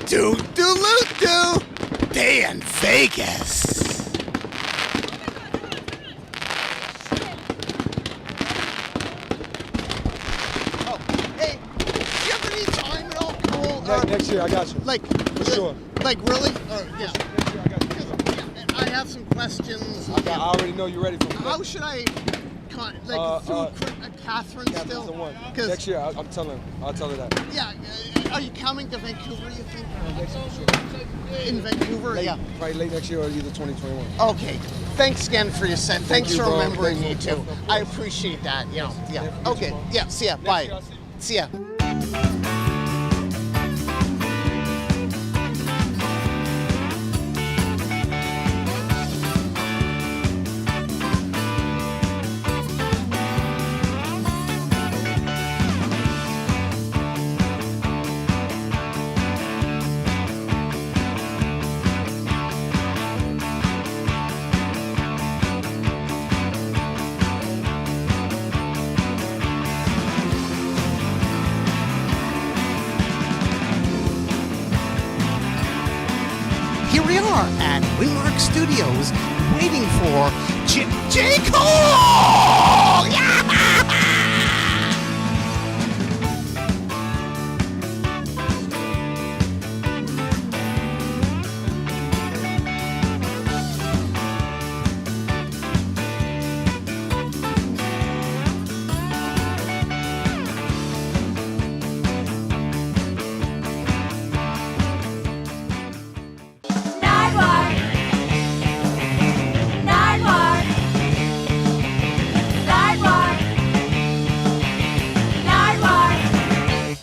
Do-do-do-do-do. Day in Vegas. Oh, hey, do you have any time at all, Cole? Next year, I got you. Like, for sure. Like, really? Yeah. Next year, I got you. I have some questions. I already know you're ready for me. How should I, Catherine still? The one. Next year, I'll tell her. I'll tell her that. Yeah. Are you coming to Vancouver, you think? Next year, sure. In Vancouver? Late, Yeah. Probably late next year or either 2021. Okay. Thanks again for your set. Thanks for bro. remembering me, Thanks, too. no problem. I appreciate that, you know. Yeah. Okay. Yeah. See ya. Next Bye. year, I'll see See you. ya. Here we are at Wingmark Studios, waiting for J. Cole! Yeah! Nardwuar. Nardwuar. Nardwuar. Nardwuar.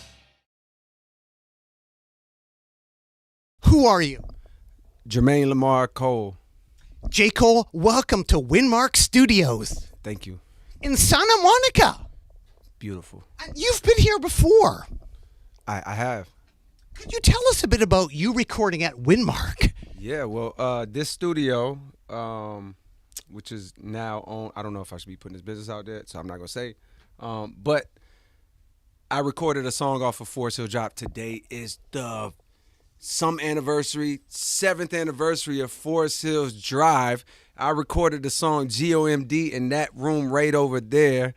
Who are you? Jermaine Lamar Cole. J. Cole, welcome to Windmark Studios Thank you. in Santa Monica. Beautiful. And you've been here before. I have. Could you tell us a bit about you recording at Windmark? Yeah, well, this studio, which is now on, I don't know if I should be putting this business out there, so I'm not going to say. But I recorded a song off of Forest Hill Drop. Today is the anniversary, 7th anniversary of Forest Hills Drive. I recorded the song GOMD in that room right over there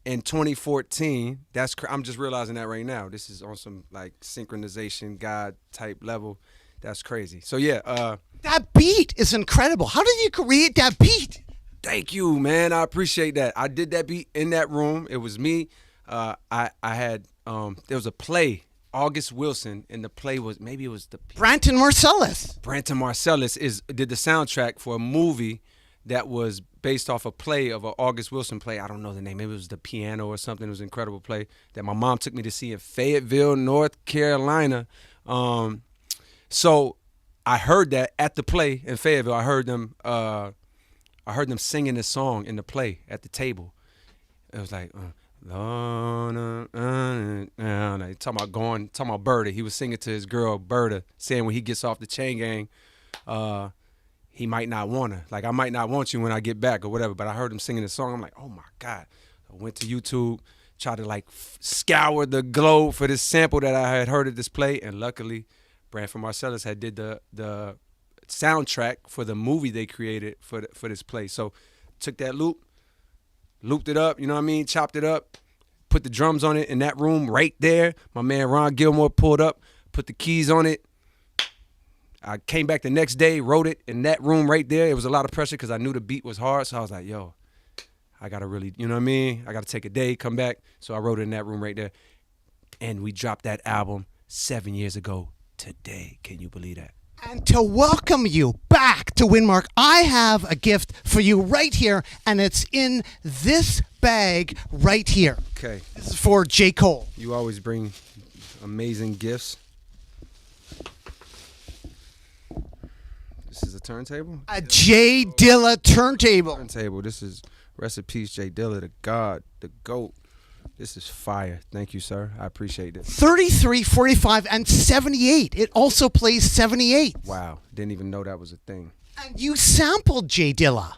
in 2014. I'm just realizing that right now. This is on some like synchronization God type level. That's crazy. So yeah, That beat is incredible. How did you create that beat? thank you, man. I appreciate that. I did that beat in that room. It was me. I had there was a play, August Wilson, and the play was Branton Marcellus. Branton Marcellus did the soundtrack for a movie that was based off a play of an August Wilson play. I don't know the name. Maybe it was The Piano or something. It was an incredible play that my mom took me to see in Fayetteville, North Carolina. So I heard that at the play in Fayetteville. I heard them singing this song in the play at the table. It was like, talking about Berta. He was singing to his girl Berta, saying when he gets off the chain gang, he might not want her. Like, I might not want you when I get back or whatever. But I heard him singing this song. I'm like, oh my God. I went to YouTube, tried to like scour the globe for this sample that I had heard at this play, and luckily, Branford Marcellus had did the soundtrack for the movie they created for this play. So took that looped it up, you know what I mean, chopped it up, put the drums on it in that room right there. My man Ron Gilmore pulled up, put the keys on it. I came back the next day, wrote it in that room right there. It was a lot of pressure because I knew the beat was hard. So I was like, yo, I got to really, you know what I mean? I got to take a day, come back. So I wrote it in that room right there. And we dropped that album 7 years ago today. Can you believe that? And to welcome you back to Windmark, I have a gift for you right here, and it's in this bag right here. Okay. This is for J. Cole. You always bring amazing gifts. This is a turntable? A J. Dilla turntable. Turntable. This is recipes J. Dilla, the God, the GOAT. This is fire. Thank you, sir. I appreciate it. 33, 45, and 78. It also plays 78. Wow. Didn't even know that was a thing. And you sampled J. Dilla.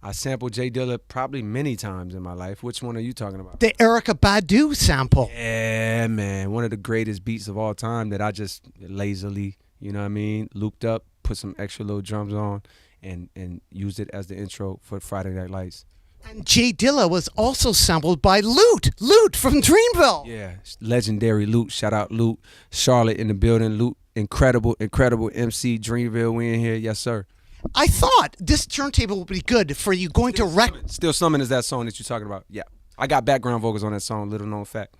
I sampled Jay Dilla probably many times in my life. Which one are you talking about? The Erica Badu sample. Yeah, man. One of the greatest beats of all time that I just lazily, you know what I mean, looped up, put some extra little drums on, and used it as the intro for Friday Night Lights. And Jay Dilla was also sampled by Lute from Dreamville. Yeah, legendary Lute. Shout out Lute. Charlotte in the building. Lute, incredible MC. Dreamville, we in here. Yes, sir. I thought this turntable would be good for you going to record. Still Summon is that song that you're talking about. Yeah. I got background vocals on that song, little known fact.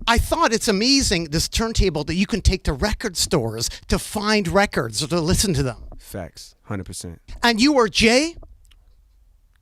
I thought it's amazing, this turntable that you can take to record stores to find records or to listen to them. Facts, 100%. And you are Jay?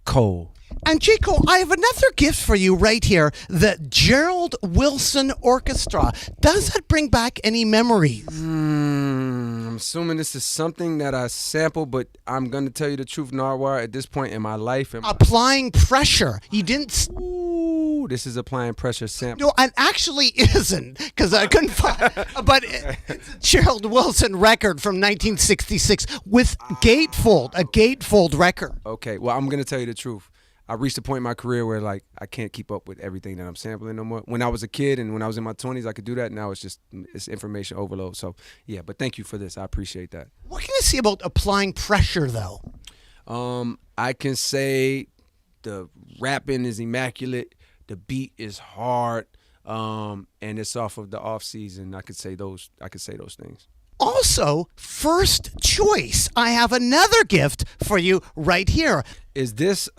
Cole. And J. Cole, I have another gift for you right here, the Gerald Wilson Orchestra. Does that bring back any memories? I'm assuming this is something that I sampled, but I'm going to tell you the truth, Nardwuar, at this point in my life. Applying pressure. You didn't... Ooh, this is Applying Pressure sample. No, and actually isn't, because I couldn't find... But it's a Gerald Wilson record from 1966 with gatefold, a gatefold record. Okay, well, I'm going to tell you the truth. I reached a point in my career where, like, I can't keep up with everything that I'm sampling no more. When I was a kid and when I was in my 20s, I could do that. Now it's information overload. So, yeah, but thank you for this. I appreciate that. What can you say about Applying Pressure, though? I can say the rapping is immaculate. The beat is hard. And it's off of the off season. I could say those things. Also, first choice. I have another gift for you right here. Is this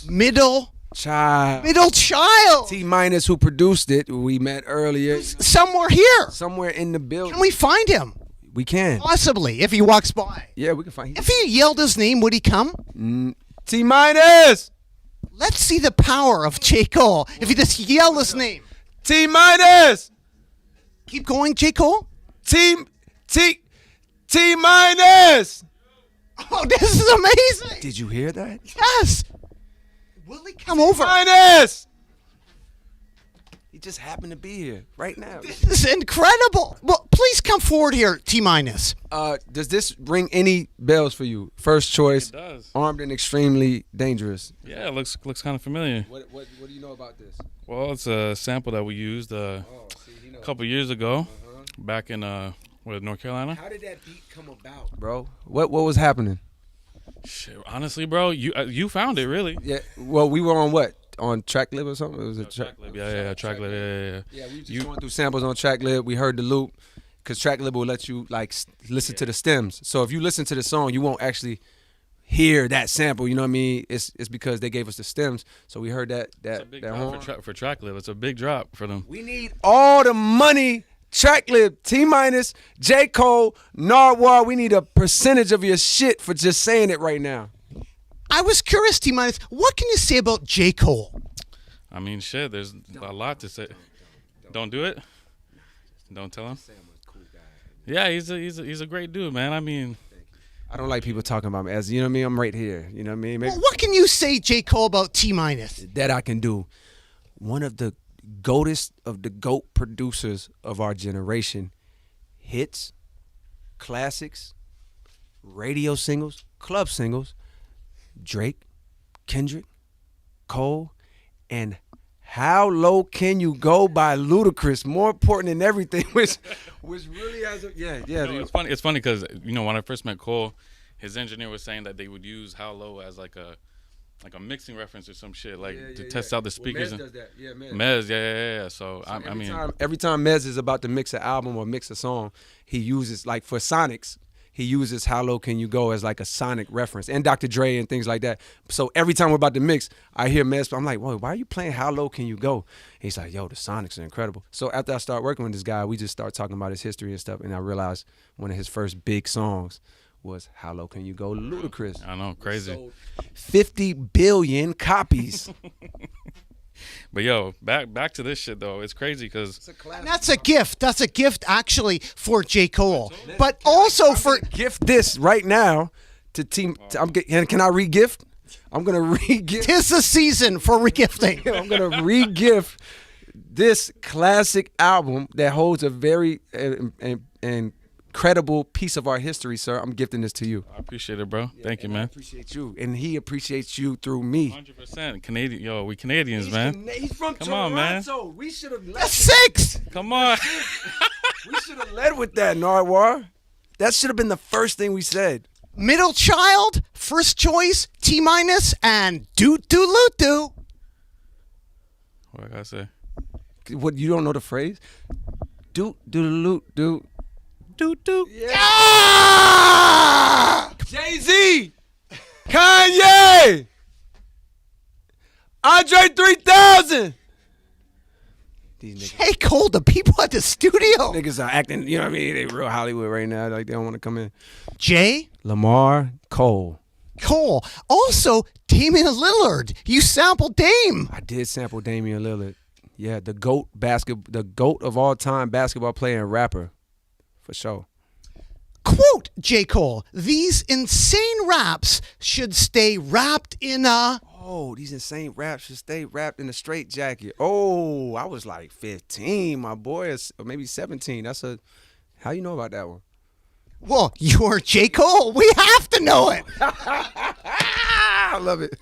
Middle Child. T Minus, who produced it, we met earlier. Somewhere here. Somewhere in the building. Can we find him? We can. Possibly, if he walks by. Yeah, we can find him. If you yelled his name, would he come? T Minus. Let's see the power of J. Cole. If you just yell his name. T Minus. Keep going, J. Cole. T Minus. Oh, this is amazing. Did you hear that? Yes. Will he come over? Minus. He just happened to be here right now. This is incredible. Well, please come forward here, T Minus. Does this ring any bells for you? First choice. It does. Armed and Extremely Dangerous. Yeah, it looks kind of familiar. What do you know about this? Well, it's a sample that we used a couple years ago, back in North Carolina. How did that beat come about, bro? What was happening? Shit, honestly, bro, you found it really. Yeah. Well, we were on what? On TrackLib or something? It was TrackLib. Yeah, TrackLib. Yeah, we were just going through samples on TrackLib. We heard the loop because TrackLib will let you like listen to the stems. So if you listen to the song, you won't actually hear that sample. You know what I mean? It's because they gave us the stems. So we heard that It's a big that drop horn. for TrackLib. It's a big drop for them. We need all the money. TrackLib, T Minus, J. Cole, Nardwuar. We need a percentage of your shit for just saying it right now. I was curious, T Minus. What can you say about J. Cole? I mean, shit, there's a lot to say. Don't do it. Don't tell him. Yeah, he's a great dude, man. I mean, I don't like people talking about me as, you know what I mean? I'm right here. You know what I mean? Maybe Well, what can you say, J. Cole, about T Minus? that I can do. One of the GOATest of the GOAT producers of our generation. Hits, classics, radio singles, club singles. Drake, Kendrick, Cole, and How Low Can You Go by Ludacris. More important than everything, which really has a it's funny. It's funny because when I first met Cole, his engineer was saying that they would use How Low as like a mixing reference or some shit, to test out the speakers. Mez does that. Yeah, Mez. Mez, yeah. So every time Mez is about to mix an album or mix a song, he uses, like for Sonics, he uses How Low Can You Go as like a Sonic reference, and Dr. Dre and things like that. So every time we're about to mix, I hear Mez, I'm like, whoa, why are you playing How Low Can You Go? He's like, yo, the Sonics are incredible. So after I start working with this guy, we just start talking about his history and stuff, and I realized one of his first big songs was How Low Can You Go, Ludacris. I know, crazy. Sold 50 billion copies. But yo, back to this shit though. It's crazy because And that's a gift. That's a gift, actually, for J. Cole. But also for... Gift this right now to Team. Can I re-gift? I'm going to re-gift. Tis the season for regifting. I'm going to re-gift this classic album that holds a very and incredible piece of our history, sir. I'm gifting this to you. I appreciate it, bro. Thank you, I man. appreciate you, and he appreciates you through me. 100% Canadian. Yo, we Canadians, man. He's from Come on, man. Toronto. We should have That's 6. Come on. We should have led with that, Nardwuar. That should have been the first thing we said. Middle child, first choice, T-, and doot-doo-loot-doo. What I gotta say? What, you don't know the phrase? Doot-doo-loot-doo. Doot-doo. Ah! Jay-Z, Kanye, Andre 3000. These Hey, Cole, the people at the studio. niggas are acting, you know what I mean? They real Hollywood right now. Like, they don't want to come in. Jay, Lamar Cole. Cole. Also, Damian Lillard. You sampled Dame. I did sample Damian Lillard. Yeah, the GOAT of all time basketball player and rapper. For sure. Quote, J. Cole, these insane raps should stay wrapped in a... Oh, these insane raps should stay wrapped in a straight jacket. Oh, I was like 15, my boy, or maybe 17. How you know about that one? Well, you're J. Cole. We have to know it. I love it.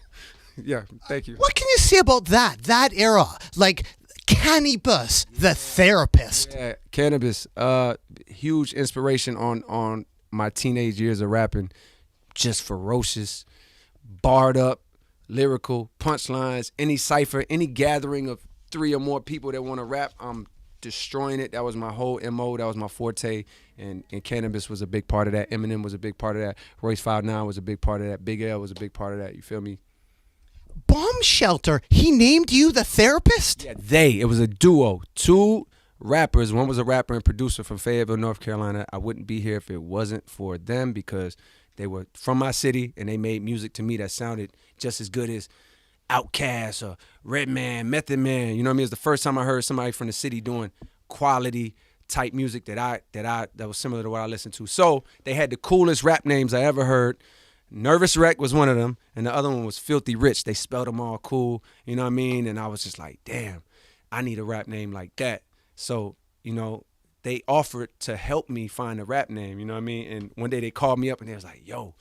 Yeah, thank you. What can you say about that era? Like, Cannabis, the therapist. Yeah, Cannabis, huge inspiration on my teenage years of rapping. Just ferocious, barred up, lyrical, punchlines, any cipher, any gathering of 3 or more people that want to rap, I'm destroying it. That was my whole MO. That was my forte. And Cannabis was a big part of that. Eminem was a big part of that. Royce 5'9" was a big part of that. Big L was a big part of that. You feel me? Bomb Shelter, he named you the therapist? Yeah, it was a duo. 2 rappers. One was a rapper and producer from Fayetteville, North Carolina. I wouldn't be here if it wasn't for them because they were from my city and they made music to me that sounded just as good as Outkast or Redman, Method Man. You know what I mean? It was the first time I heard somebody from the city doing quality type music that was similar to what I listened to. So they had the coolest rap names I ever heard. Nervous Wreck was one of them, and the other one was Filthy Rich. They spelled them all cool, you know what I mean? And I was just like, damn, I need a rap name like that. So, you know, they offered to help me find a rap name, you know what I mean? And one day they called me up and they was like, yo,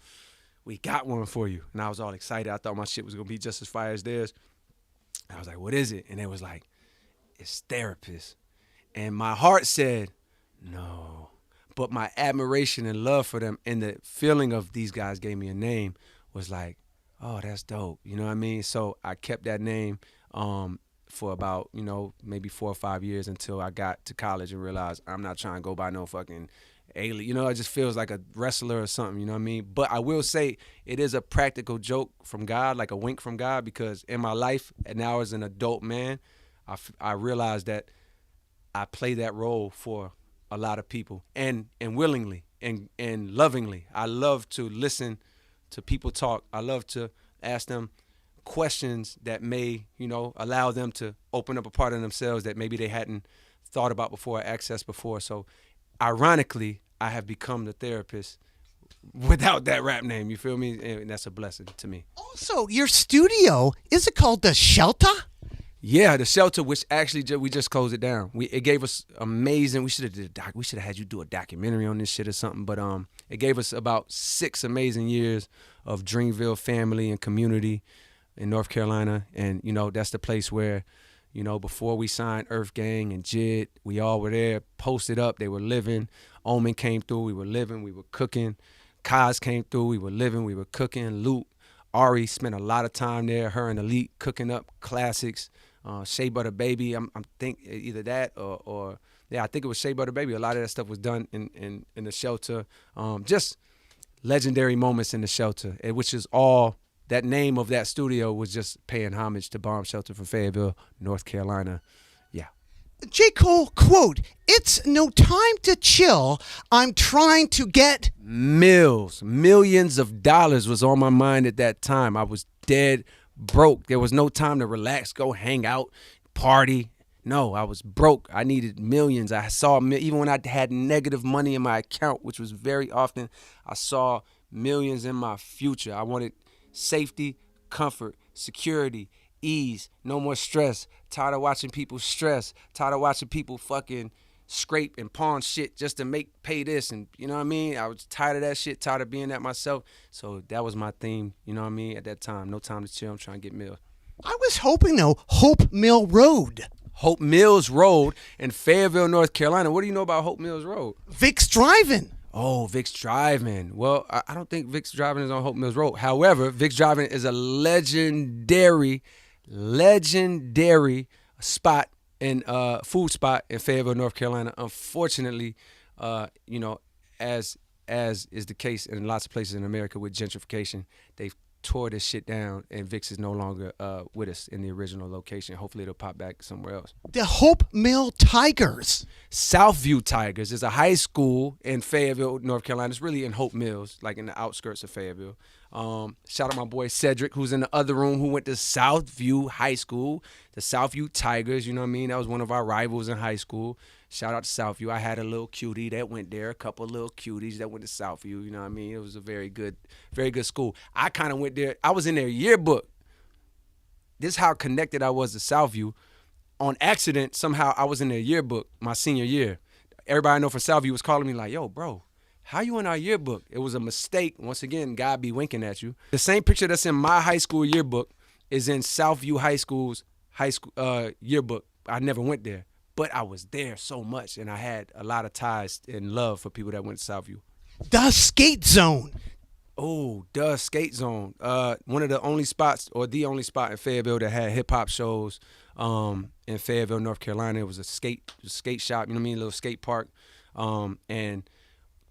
we got one for you. And I was all excited. I thought my shit was going to be just as fire as theirs. I was like, what is it? And they was like, it's Therapist. And my heart said, no. But my admiration and love for them and the feeling of these guys gave me a name was like, oh, that's dope. You know what I mean? So I kept that name for about, you know, maybe 4 or 5 years until I got to college and realized I'm not trying to go by no fucking alien. You know, it just feels like a wrestler or something, you know what I mean? But I will say it is a practical joke from God, like a wink from God, because in my life, and now as an adult man, I realized that I play that role for a lot of people and willingly and lovingly. I love to listen to people talk. I love to ask them questions that may, you know, allow them to open up a part of themselves that maybe they hadn't thought about before or accessed before. So ironically, I have become the therapist without that rap name. You feel me? And that's a blessing to me. Also, your studio, is it called The Shelter? Yeah, The Shelter, which actually we just closed it down. It gave us amazing. We should have had you do a documentary on this shit or something. But it gave us about 6 amazing years of Dreamville family and community in North Carolina. And you know, that's the place where, you know, before we signed Earth Gang and JID, we all were there, posted up. They were living. Omen came through. We were living. We were cooking. Kaz came through. We were living. We were cooking. Luke, Ari spent a lot of time there. Her and Elite cooking up classics. Shea Butter Baby, I'm think either that or I think it was Shea Butter Baby. A lot of that stuff was done in The Shelter. Just legendary moments in The Shelter, which is all, that name of that studio was just paying homage to Bomb Shelter from Fayetteville, North Carolina. Yeah. J. Cole, quote, it's no time to chill. I'm trying to get... Millions of dollars was on my mind at that time. I was dead broke. There was no time to relax, go hang out, party. No, I was broke. I needed millions. I saw, even when I had negative money in my account, which was very often, I saw millions in my future. I wanted safety, comfort, security, ease, no more stress. Tired of watching people stress. Tired of watching people fucking scrape and pawn shit just to pay this, and you know what I mean. I was tired of that shit, tired of being that myself. So that was my theme, you know what I mean. At that time, no time to chill. I'm trying to get meals. I was hoping though, Hope Mill Road. Hope Mills Road in Fayetteville, North Carolina. What do you know about Hope Mills Road? Vic's Driving. Oh, Vic's Driving. Well, I don't think Vic's Driving is on Hope Mills Road. However, Vic's Driving is a legendary spot and food spot in Fayetteville, North Carolina. Unfortunately, you know, as is the case in lots of places in America with gentrification, they've tore this shit down, and Vic's is no longer with us in the original location. Hopefully it'll pop back somewhere else. The Hope Mill Tigers. Southview Tigers is a high school in Fayetteville, North Carolina. It's really in Hope Mills, like in the outskirts of Fayetteville. Shout out my boy Cedric, who's in the other room, who went to Southview High School, the Southview Tigers, you know what I mean? That was one of our rivals in high school. Shout out to Southview. I had a little cutie that went there, a couple of little cuties that went to Southview, you know what I mean? It was a very good school. I kind of went there. I was in their yearbook. This is how connected I was to Southview. On accident, somehow I was in their yearbook my senior year. Everybody I know from Southview was calling me like, yo, bro, how you in our yearbook? It was a mistake. Once again, God be winking at you. The same picture that's in my high school yearbook is in Southview High School's yearbook. I never went there, but I was there so much, and I had a lot of ties and love for people that went to Southview. The Skate Zone. Oh, the Skate Zone. One of the only spots, or the only spot in Fayetteville that had hip-hop shows in Fayetteville, North Carolina. It was a skate shop, you know what I mean, a little skate park. And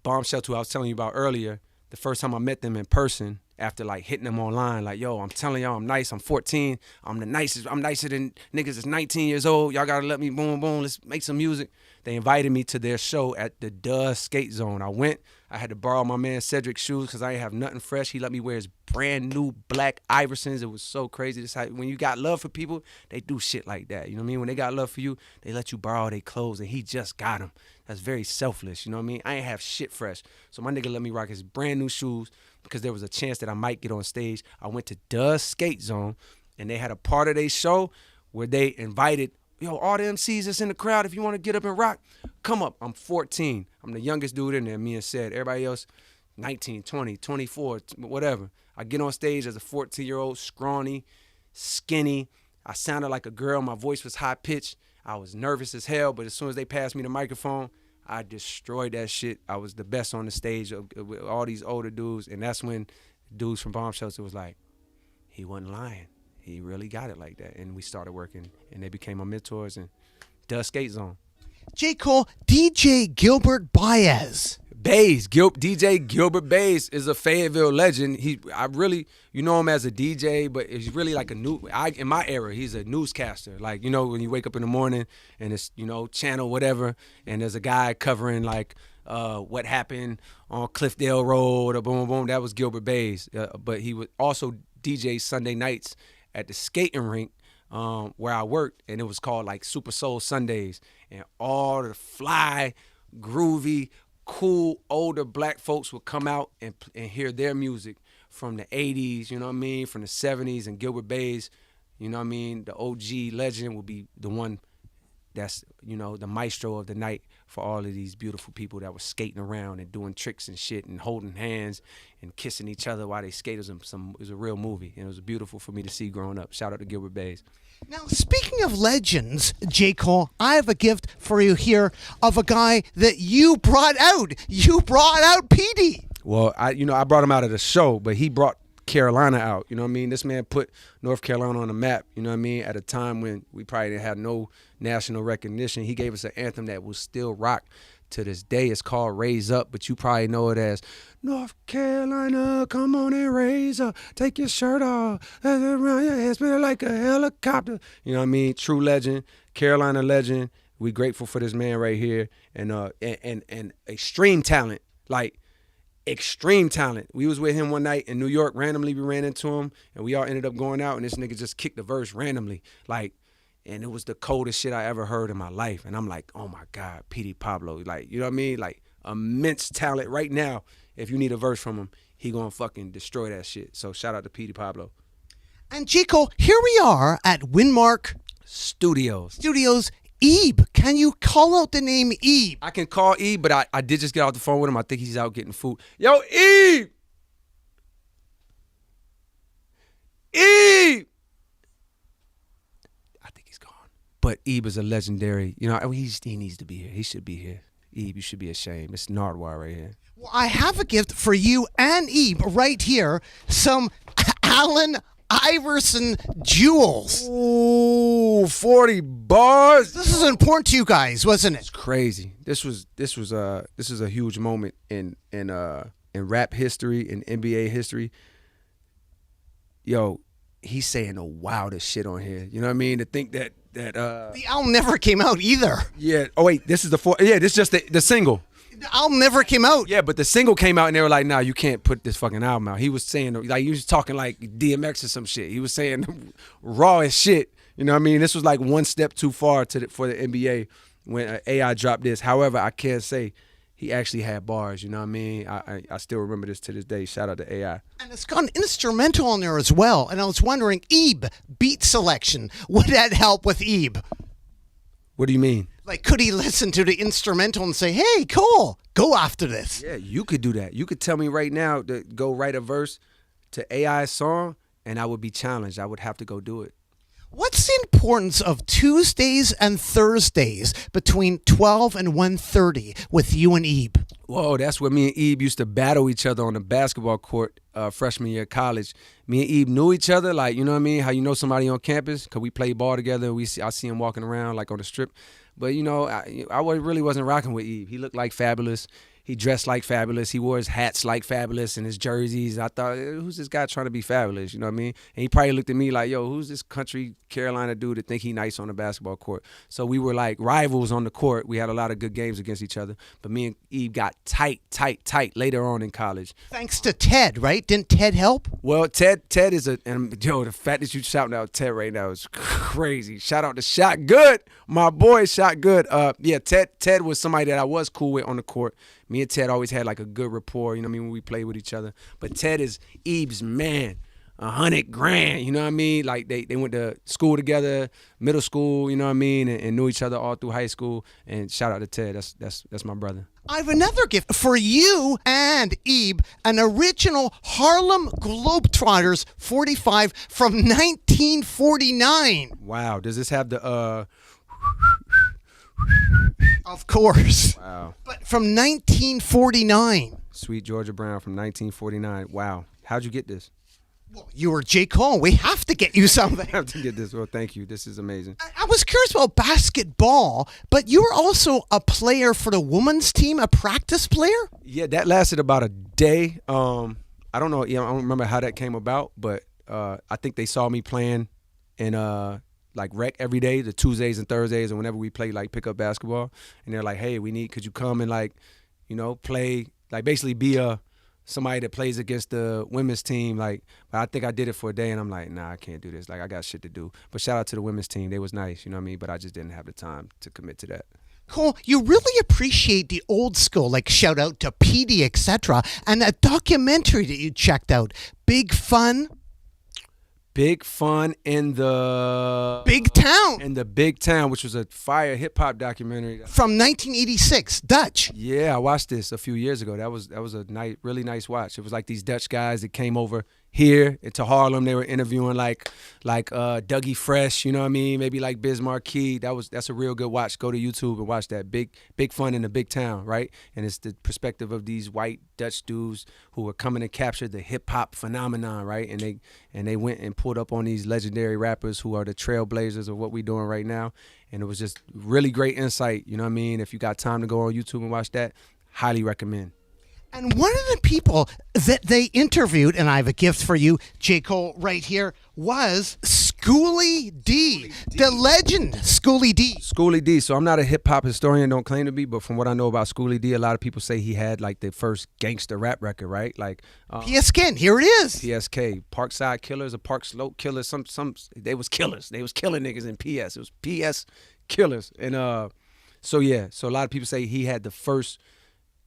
Bombshell, who I was telling you about earlier, the first time I met them in person, after like hitting them online, like, yo, I'm telling y'all I'm nice, I'm 14, I'm the nicest, I'm nicer than niggas that's 19 years old, y'all gotta let me, boom, boom, let's make some music. They invited me to their show at the Skate Zone. I went, I had to borrow my man Cedric's shoes because I didn't have nothing fresh. He let me wear his brand new black Iversons. It was so crazy. This how, when you got love for people, they do shit like that. You know what I mean? When they got love for you, they let you borrow their clothes, and he just got them. That's very selfless, you know what I mean? I ain't have shit fresh. So my nigga let me rock his brand new shoes because there was a chance that I might get on stage. I went to the Skate Zone, and they had a part of their show where they invited, yo, all the MCs that's in the crowd, if you want to get up and rock, come up. I'm 14. I'm the youngest dude in there, me and Ced. Everybody else, 19, 20, 24, whatever. I get on stage as a 14-year-old, scrawny, skinny. I sounded like a girl. My voice was high-pitched. I was nervous as hell, but as soon as they passed me the microphone, I destroyed that shit. I was the best on the stage with all these older dudes, and that's when dudes from Bomb Shelter was like, he wasn't lying. He really got it like that. And we started working, and they became my mentors, and the Skate Zone. J. Cole, DJ Gilbert Baez. DJ Gilbert Baez is a Fayetteville legend. You know him as a DJ, but he's really like in my era, he's a newscaster. Like, you know, when you wake up in the morning and it's, you know, channel whatever, and there's a guy covering like what happened on Cliffdale Road or boom, boom, that was Gilbert Baez. But he would also DJ Sunday nights at the skating rink where I worked, and it was called like Super Soul Sundays. And all the fly, groovy, cool older black folks would come out and hear their music from the 80s, you know what I mean, from the 70s, and Gilbert Baez, you know what I mean, the OG legend would be the one that's, you know, the maestro of the night for all of these beautiful people that were skating around and doing tricks and shit and holding hands and kissing each other while they skated. It was a real movie, and it was beautiful for me to see growing up. Shout out to Gilbert Baez. Now, speaking of legends, J. Cole, I have a gift for you here of a guy that you brought out. You brought out Petey. Well, I brought him out of the show, but he brought Carolina out. You know what I mean? This man put North Carolina on the map, you know what I mean, at a time when we probably didn't have no national recognition. He gave us an anthem that will still rock to this day. It's called Raise Up, but you probably know it as North Carolina, come on and raise up, take your shirt off, around your head, spin it like a helicopter. You know what I mean? True legend, Carolina legend. We grateful for this man right here, and extreme talent, like extreme talent. We was with him one night in New York. Randomly, we ran into him, and we all ended up going out, and this nigga just kicked the verse randomly, like. And it was the coldest shit I ever heard in my life. And I'm like, oh my God, Petey Pablo. Like, you know what I mean? Like, immense talent right now. If you need a verse from him, he gonna fucking destroy that shit. So shout out to Petey Pablo. And J. Cole, here we are at Windmark Studios Ebe, can you call out the name Ebe? I can call Ebe, but I did just get off the phone with him. I think he's out getting food. Yo, Ebe! Ebe! I think he's gone. But Ebe is a legendary, he needs to be here. He should be here. Ebe, you should be ashamed. It's Nardwuar right here. Well, I have a gift for you and Ebe right here. Some Allen Iverson jewels. Ooh, 40 bars. This is important to you guys, wasn't it? It's crazy. This was a huge moment in rap history, in NBA history. Yo, he's saying the wildest shit on here. You know what I mean? To think that The album never came out either. yeah. Oh wait, this is this is just the single. The album never came out. Yeah, but the single came out and they were like, nah, you can't put this fucking album out. He was saying, like, he was talking like DMX or some shit. He was saying raw as shit. You know what I mean? This was like one step too far for the NBA when AI dropped this. However, I can't say he actually had bars. You know what I mean? I still remember this to this day. Shout out to AI. And it's got an instrumental on there as well. And I was wondering, Ebe, beat selection, would that help with Ebe? What do you mean? Like, could he listen to the instrumental and say, hey, cool, go after this? Yeah, you could do that. You could tell me right now to go write a verse to AI song, and I would be challenged. I would have to go do it. What's the importance of Tuesdays and Thursdays between 12 and 1:30 with you and Ebe? Whoa, that's where me and Ebe used to battle each other on the basketball court freshman year of college. Me and Ebe knew each other, like, you know what I mean? How you know somebody on campus? Because we played ball together. I see him walking around, like, on the strip. But, really wasn't rocking with Ebe. He looked like Fabulous. He dressed like Fabulous. He wore his hats like Fabulous and his jerseys. I thought, who's this guy trying to be Fabulous? You know what I mean? And he probably looked at me like, yo, who's this country Carolina dude that think he nice on the basketball court? So we were like rivals on the court. We had a lot of good games against each other. But me and Ebe got tight later on in college. Thanks to Ted, right? Didn't Ted help? Well, Ted is the fact that you shouting out Ted right now is crazy. Shout out to Shot Good, my boy Shot Good. Yeah, Ted was somebody that I was cool with on the court. Me and Ted always had like a good rapport, you know what I mean, when we played with each other. But Ted is Ebe's man. $100,000, you know what I mean? Like they went to school together, middle school, you know what I mean, and knew each other all through high school. And shout out to Ted, that's my brother. I have another gift for you and Ebe, an original Harlem Globetrotters 45 from 1949. Wow, does this have the Of course. Wow. But from 1949. Sweet Georgia Brown from 1949. Wow. How'd you get this? Well, you were J. Cole. We have to get you something. I have to get this. Well, thank you. This is amazing. I was curious about basketball, but you were also a player for the women's team, a practice player? Yeah, that lasted about a day. I don't know. I don't remember how that came about, but I think they saw me playing in like rec every day, the Tuesdays and Thursdays, and whenever we play like pickup basketball, and they're like, "Hey, could you come and like, play, like basically be somebody that plays against the women's team?" Like, but I think I did it for a day, and I'm like, nah, I can't do this. Like, I got shit to do. But shout out to the women's team; they was nice, you know what I mean. But I just didn't have the time to commit to that. Cool. You really appreciate the old school, like shout out to PD, etc. And a documentary that you checked out, Big Fun. Big Fun in the Big Town. In the Big Town, which was a fire hip hop documentary from 1986, Dutch. Yeah, I watched this a few years ago. That was a really nice watch. It was like these Dutch guys that came over here into Harlem. They were interviewing like Dougie Fresh, you know what I mean? Maybe like Biz Markie. That's a real good watch. Go to YouTube and watch that. Big Fun in the Big Town, right? And it's the perspective of these white Dutch dudes who were coming to capture the hip hop phenomenon, right? And they went and pulled up on these legendary rappers who are the trailblazers of what we're doing right now. And it was just really great insight, you know what I mean? If you got time to go on YouTube and watch that, highly recommend. And one of the people that they interviewed, and I have a gift for you, J. Cole, right here, was Schoolie D, the legend Schoolie D. Schoolie D. So I'm not a hip hop historian, don't claim to be, but from what I know about Schoolie D, a lot of people say he had like the first gangster rap record, right? Like PSK, here it is. PSK, Parkside Killers or Park Slope Killers. Some they was killers. They was killing niggas in PS. It was PS Killers, and so a lot of people say he had the first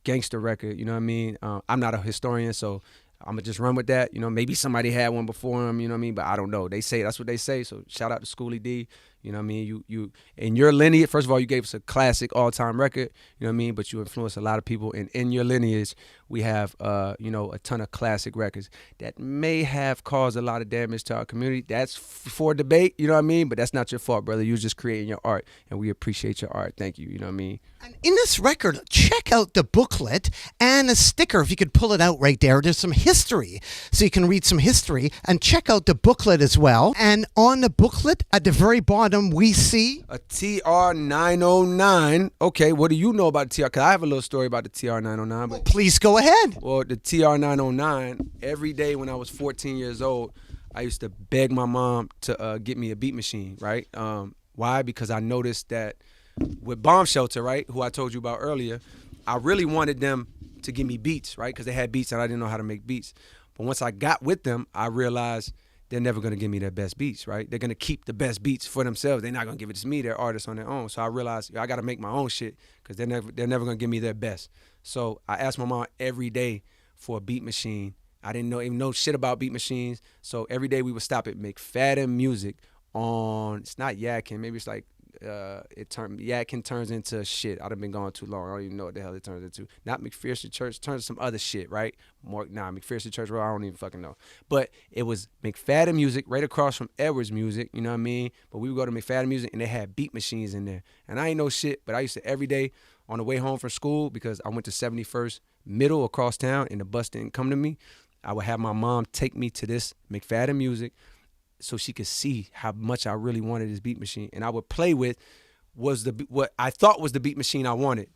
gangster record, you know what I mean? I'm not a historian, so I'm gonna just run with that. You know, maybe somebody had one before him, you know what I mean? But I don't know. They say that's what they say. So shout out to Schoolie D. You know what I mean? You in your lineage, first of all, you gave us a classic all-time record, you know what I mean? But you influenced a lot of people, and in your lineage, we have, you know, a ton of classic records that may have caused a lot of damage to our community. That's for debate, you know what I mean? But that's not your fault, brother. You're just creating your art, and we appreciate your art. Thank you, you know what I mean? And in this record, check out the booklet and a sticker, if you could pull it out right there. There's some history, so you can read some history, and check out the booklet as well. And on the booklet, at the very bottom, we see a TR-909. Okay, what do you know about the TR? Because I have a little story about the TR-909. But please go ahead. well, the TR-909, every day when I was 14 years old, I used to beg my mom to get me a beat machine, right? Why? Because I noticed that with Bomb Shelter, right, who I told you about earlier, I really wanted them to give me beats, right, because they had beats and I didn't know how to make beats. But once I got with them, I realized they're never going to give me their best beats, right? They're going to keep the best beats for themselves. They're not going to give it to me. They're artists on their own. So I realized I got to make my own shit because they're never going to give me their best. So I asked my mom every day for a beat machine. I didn't even know shit about beat machines. So every day we would stop at McFadden Music on, it's not Yadkin, maybe it's like, Yadkin turns into shit. I'd have been gone too long. I don't even know what the hell it turns into. Not McPherson Church, turns to some other shit, right? McPherson Church, well, I don't even fucking know. But it was McFadden Music right across from Edwards Music, you know what I mean? But we would go to McFadden Music and they had beat machines in there. And I ain't know shit, but I used to every day on the way home from school, because I went to 71st Middle across town and the bus didn't come to me, I would have my mom take me to this McFadden Music so she could see how much I really wanted this beat machine. And I would play with what I thought was the beat machine I wanted,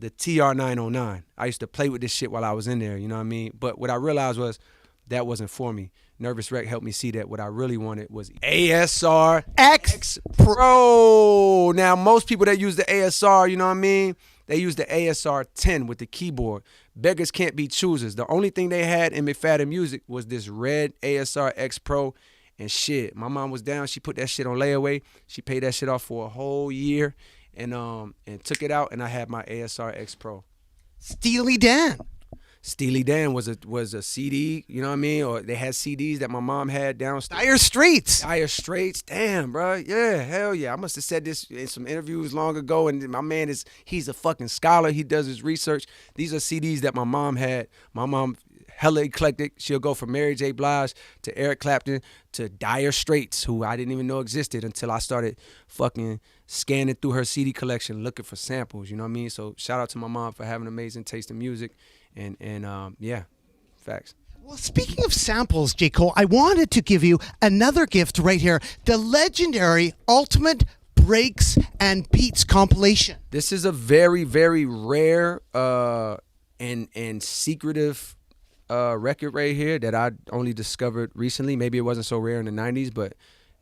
the TR-909. I used to play with this shit while I was in there, you know what I mean? But what I realized was that wasn't for me. Nervous Wreck helped me see that what I really wanted was ASR X Pro. Now, most people that use the ASR, you know what I mean? They use the ASR 10 with the keyboard. Beggars can't be choosers. The only thing they had in McFadden Music was this red ASR X Pro. And shit, my mom was down. She put that shit on layaway. She paid that shit off for a whole year, and took it out. And I had my ASR X Pro. Steely Dan. Steely Dan was a CD, you know what I mean? Or they had CDs that my mom had downstairs. Dire Straits. Dire Straits, damn, bro. Yeah, hell yeah. I must have said this in some interviews long ago, and my man he's a fucking scholar. He does his research. These are CDs that my mom had. My mom, hella eclectic. She'll go from Mary J. Blige to Eric Clapton to Dire Straits, who I didn't even know existed until I started fucking scanning through her CD collection looking for samples, you know what I mean? So shout out to my mom for having amazing taste in music, and yeah, facts. Well, speaking of samples, J. Cole, I wanted to give you another gift right here, the legendary Ultimate Breaks and Beats compilation. This is a very, very rare and secretive record right here that I only discovered recently. Maybe it wasn't so rare in the 90s, but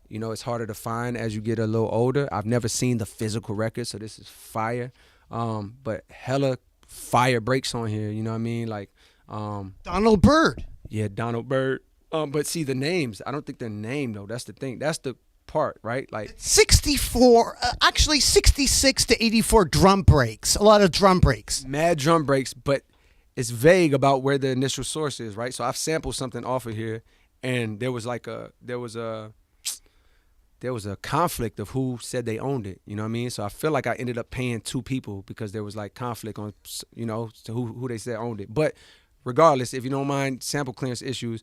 you know, it's harder to find as you get a little older. I've never seen the physical record, so this is fire. But hella fire breaks on here, you know what I mean? Like Donald Byrd. Yeah, Donald Byrd. But see, the names, I don't think they're named though. That's the thing. That's the part, right? Like 64, actually 66 to 84 drum breaks. A lot of drum breaks. Mad drum breaks, but it's vague about where the initial source is, right? So I've sampled something off of here, and there was a conflict of who said they owned it. You know what I mean? So I feel like I ended up paying two people because there was like conflict on, you know, to who they said owned it. But regardless, if you don't mind sample clearance issues,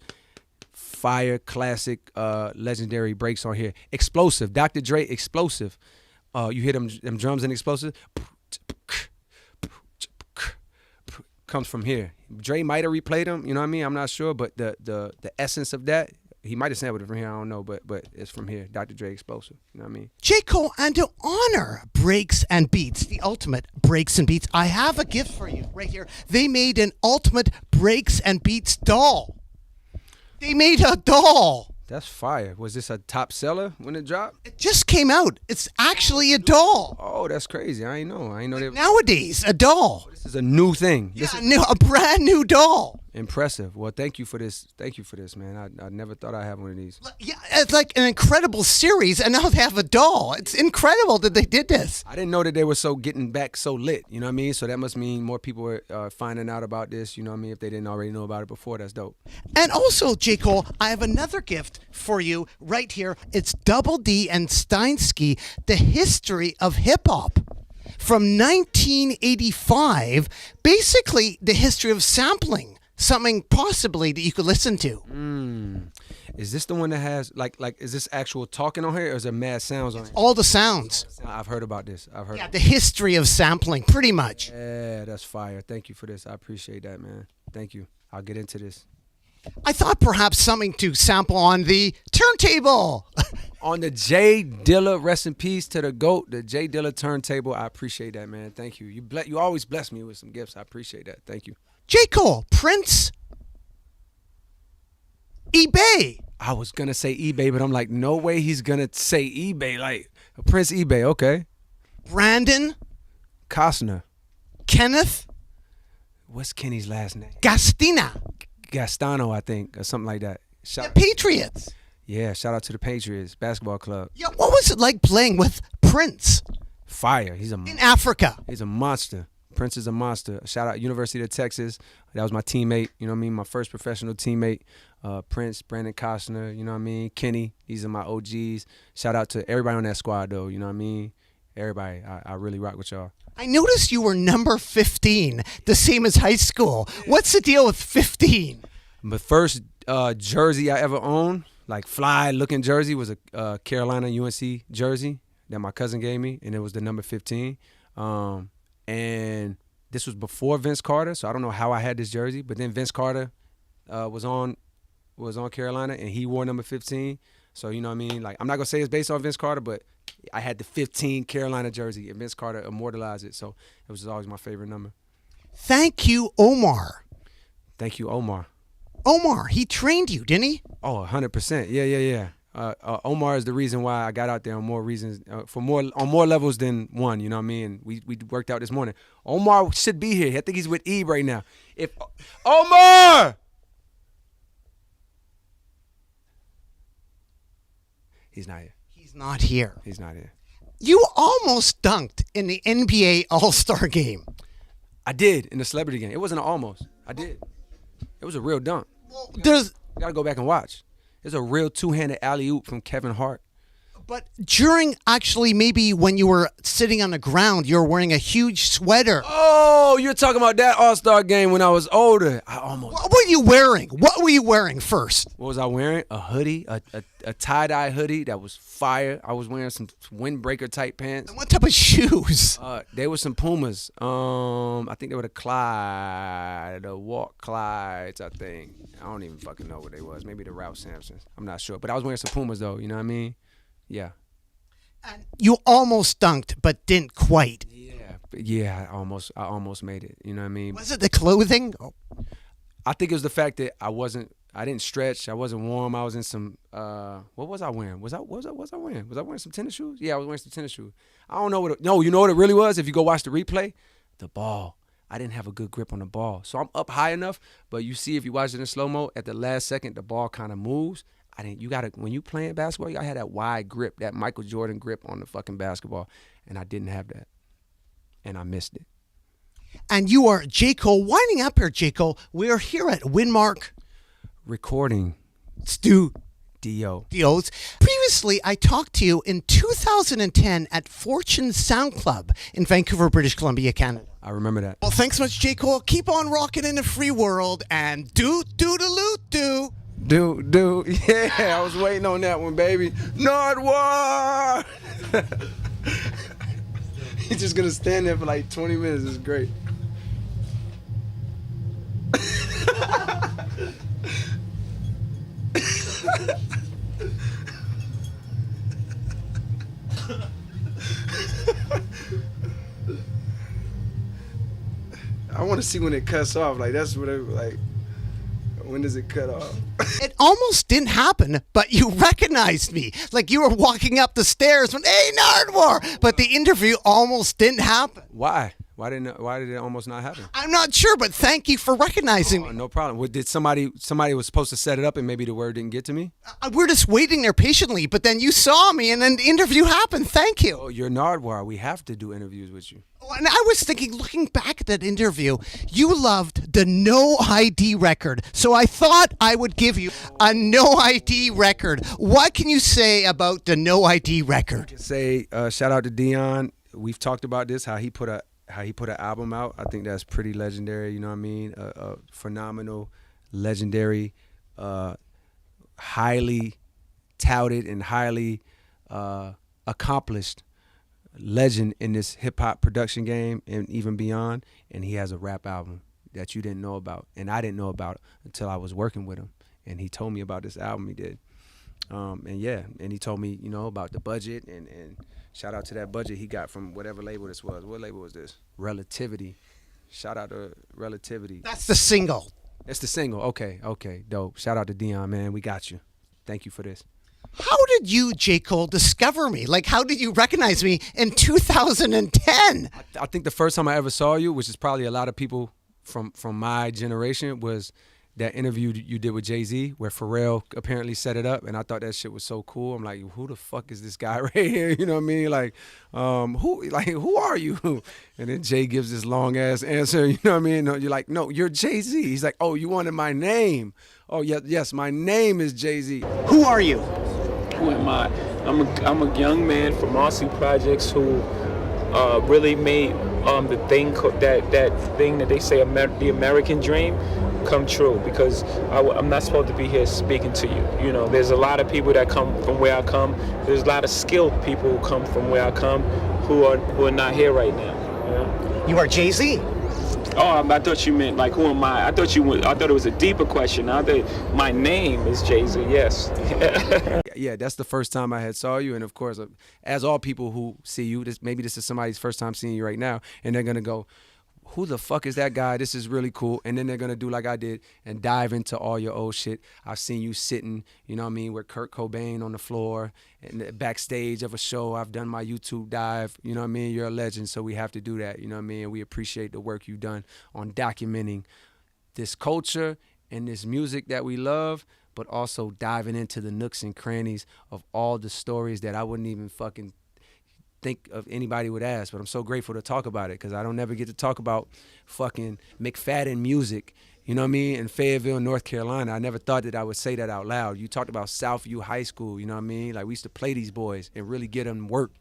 fire, classic, legendary breaks on here. Explosive, Dr. Dre, Explosive. You hear them drums in Explosive? Comes from here. Dre might have replayed them, you know what I mean? I'm not sure, but the essence of that, he might have sampled it from here, I don't know, but it's from here. Dr. Dre, Explosive, you know what I mean? J. Cole, and to honor Breaks and Beats, the ultimate Breaks and Beats, I have a gift for you right here. They made an ultimate Breaks and Beats doll. They made a doll. That's fire. Was this a top seller when it dropped? It just came out. It's actually a doll. Oh, that's crazy. I ain't know that. Nowadays, a doll. This is a new thing. Yeah, a brand new doll. Impressive. Well, thank you for this. Thank you for this, man. I never thought I'd have one of these. Yeah, it's like an incredible series, and now they have a doll. It's incredible that they did this. I didn't know that they were getting back so lit. You know what I mean? So that must mean more people are finding out about this. You know what I mean? If they didn't already know about it before, that's dope. And also, J. Cole, I have another gift for you right here. It's Double D and Steinsky, The History of Hip Hop. From 1985, basically the history of sampling. Something possibly that you could listen to. Is this the one that has like is this actual talking on here, or is there mad sounds on it? All the sounds. I've heard about this. Yeah, the history of sampling, pretty much. Yeah, that's fire. Thank you for this. I appreciate that, man. Thank you. I'll get into this. I thought perhaps something to sample on the turntable. On the J Dilla, rest in peace to the GOAT, the J Dilla turntable. I appreciate that, man. Thank you. You always bless me with some gifts. I appreciate that. Thank you. J. Cole, Prince, eBay. I was gonna say eBay, but I'm like, no way he's gonna say eBay. Like Prince eBay, okay. Brandon, Costner. Kenneth, What's Kenny's last name? Gastina, Gastano, I think, or something like that. the Patriots. Yeah, shout out to the Patriots basketball club. Yeah, what was it like playing with Prince Fire. in Africa? He's a monster. Prince is a monster. Shout out University of Texas. That was my teammate. You know what I mean? My first professional teammate. Prince, Brandon Costner. You know what I mean? Kenny. These are my OGs. Shout out to everybody on that squad, though. You know what I mean? Everybody. I really rock with y'all. I noticed you were number 15, the same as high school. What's the deal with 15? My first jersey I ever owned, like fly-looking jersey, was a Carolina UNC jersey that my cousin gave me, and it was the number 15. And this was before Vince Carter, so I don't know how I had this jersey. But then Vince Carter was on Carolina, and he wore number 15. So you know what I mean? Like, I'm not gonna say it's based on Vince Carter, but I had the 15 Carolina jersey, and Vince Carter immortalized it. So it was always my favorite number. Thank you, Omar. Thank you, Omar. Omar, he trained you, didn't he? Oh, 100%. Yeah. Omar is the reason why I got out there on more reasons, on more levels than one. You know what I mean? We worked out this morning. Omar should be here. I think he's with Eve right now. If Omar, he's not here. He's not here. He's not here. You almost dunked in the NBA All-Star game. I did in the celebrity game. It wasn't an almost. I did. It was a real dunk. There's, You gotta go back and watch. It's a real two-handed alley-oop from Kevin Hart. but during actually maybe when you were sitting on the ground, you were wearing a huge sweater. Oh, you're talking about that All-Star game when I was older. What were you wearing? What were you wearing first? What was I wearing? A hoodie, a tie-dye hoodie that was fire. I was wearing some windbreaker type pants. And what type of shoes? They were some Pumas. I think they were the Walk Clydes, I think. I don't even fucking know what they was. Maybe the Ralph Sampsons. I'm not sure. But I was wearing some Pumas though, you know what I mean? Yeah. And you almost dunked, but didn't quite. Yeah, I almost made it. You know what I mean? Was it the clothing? Oh. I think it was the fact that I didn't stretch. I wasn't warm. I was in some what was I wearing? Was I wearing? Was I wearing some tennis shoes? Yeah, I was wearing some tennis shoes. I don't know you know what it really was? If you go watch the replay, the ball. I didn't have a good grip on the ball. So I'm up high enough, but you see if you watch it in slow-mo, at the last second the ball kind of moves. When you playing basketball, you gotta have that wide grip, that Michael Jordan grip on the fucking basketball. And I didn't have that. And I missed it. And you are J. Cole. Winding up here, J. Cole. We are here at Windmark Recording Studios. Dio. Previously, I talked to you in 2010 at Fortune Sound Club in Vancouver, British Columbia, Canada. I remember that. Well, thanks so much, J. Cole. Keep on rocking in the free world and do. Dude, yeah, I was waiting on that one, baby. Nardwuar! He's just gonna stand there for like 20 minutes. It's great. I want to see when it cuts off. Like, that's what when does it cut off? It almost didn't happen, but you recognized me. Like you were walking up the stairs when, hey, Nardwuar! But the interview almost didn't happen. Why Why did it almost not happen? I'm not sure, but thank you for recognizing Oh, me. no problem. What, did somebody was supposed to set it up and maybe the word didn't get to me? We're just waiting there patiently, but then you saw me and an interview happened. Thank you. Oh, you're Nardwuar. We have to do interviews with you. And I was thinking, looking back at that interview, you loved the No ID record. So I thought I would give you a No ID record. What can you say about the No ID record? Say shout out to Dion. We've talked about this, how he put an album out. I think that's pretty legendary. You know what I mean? A phenomenal, legendary, highly touted and highly accomplished legend in this hip hop production game and even beyond. And he has a rap album that you didn't know about, and I didn't know about until I was working with him. And he told me about this album he did. And he told me, about the budget and shout out to that budget he got from whatever label this was. What label was this? Relativity. Shout out to Relativity. That's the single. It's the single. Okay, dope. Shout out to Dion, man. We got you. Thank you for this. How did you, J. Cole, discover me? Like, how did you recognize me in 2010? I think the first time I ever saw you, which is probably a lot of people from my generation, was that interview you did with Jay-Z where Pharrell apparently set it up, and I thought that shit was so cool. I'm like, who the fuck is this guy right here? You know what I mean? Like, who are you? And then Jay gives this long ass answer. You know what I mean? You're like, no, you're Jay-Z. He's like, oh, you wanted my name? Oh, yes, my name is Jay-Z. Who are you? Who am I? I'm a young man from RC Projects who really made the thing that thing that they say the American dream come true, because I'm not supposed to be here speaking to you. There's a lot of people that come from where I come. There's a lot of skilled people who come from where I come who are not here right now. You are Jay-Z. Oh, I thought you meant like, who am I? I thought it was a deeper question. I thought my name is Jay-Z. Yes. Yeah, that's the first time I had saw you, and of course, as all people who see you, maybe this is somebody's first time seeing you right now, and they're gonna go, who the fuck is that guy? This is really cool. And then they're gonna do like I did and dive into all your old shit. I've seen you sitting, with Kurt Cobain on the floor and the backstage of a show. I've done my YouTube dive, You're a legend, so we have to do that, And we appreciate the work you've done on documenting this culture and this music that we love, but also diving into the nooks and crannies of all the stories that I wouldn't even fucking think of anybody would ask. But I'm so grateful to talk about it, because I don't never get to talk about fucking McFadden music, in Fayetteville, North Carolina. I never thought that I would say that out loud. You talked about Southview High School, Like, we used to play these boys and really get them work.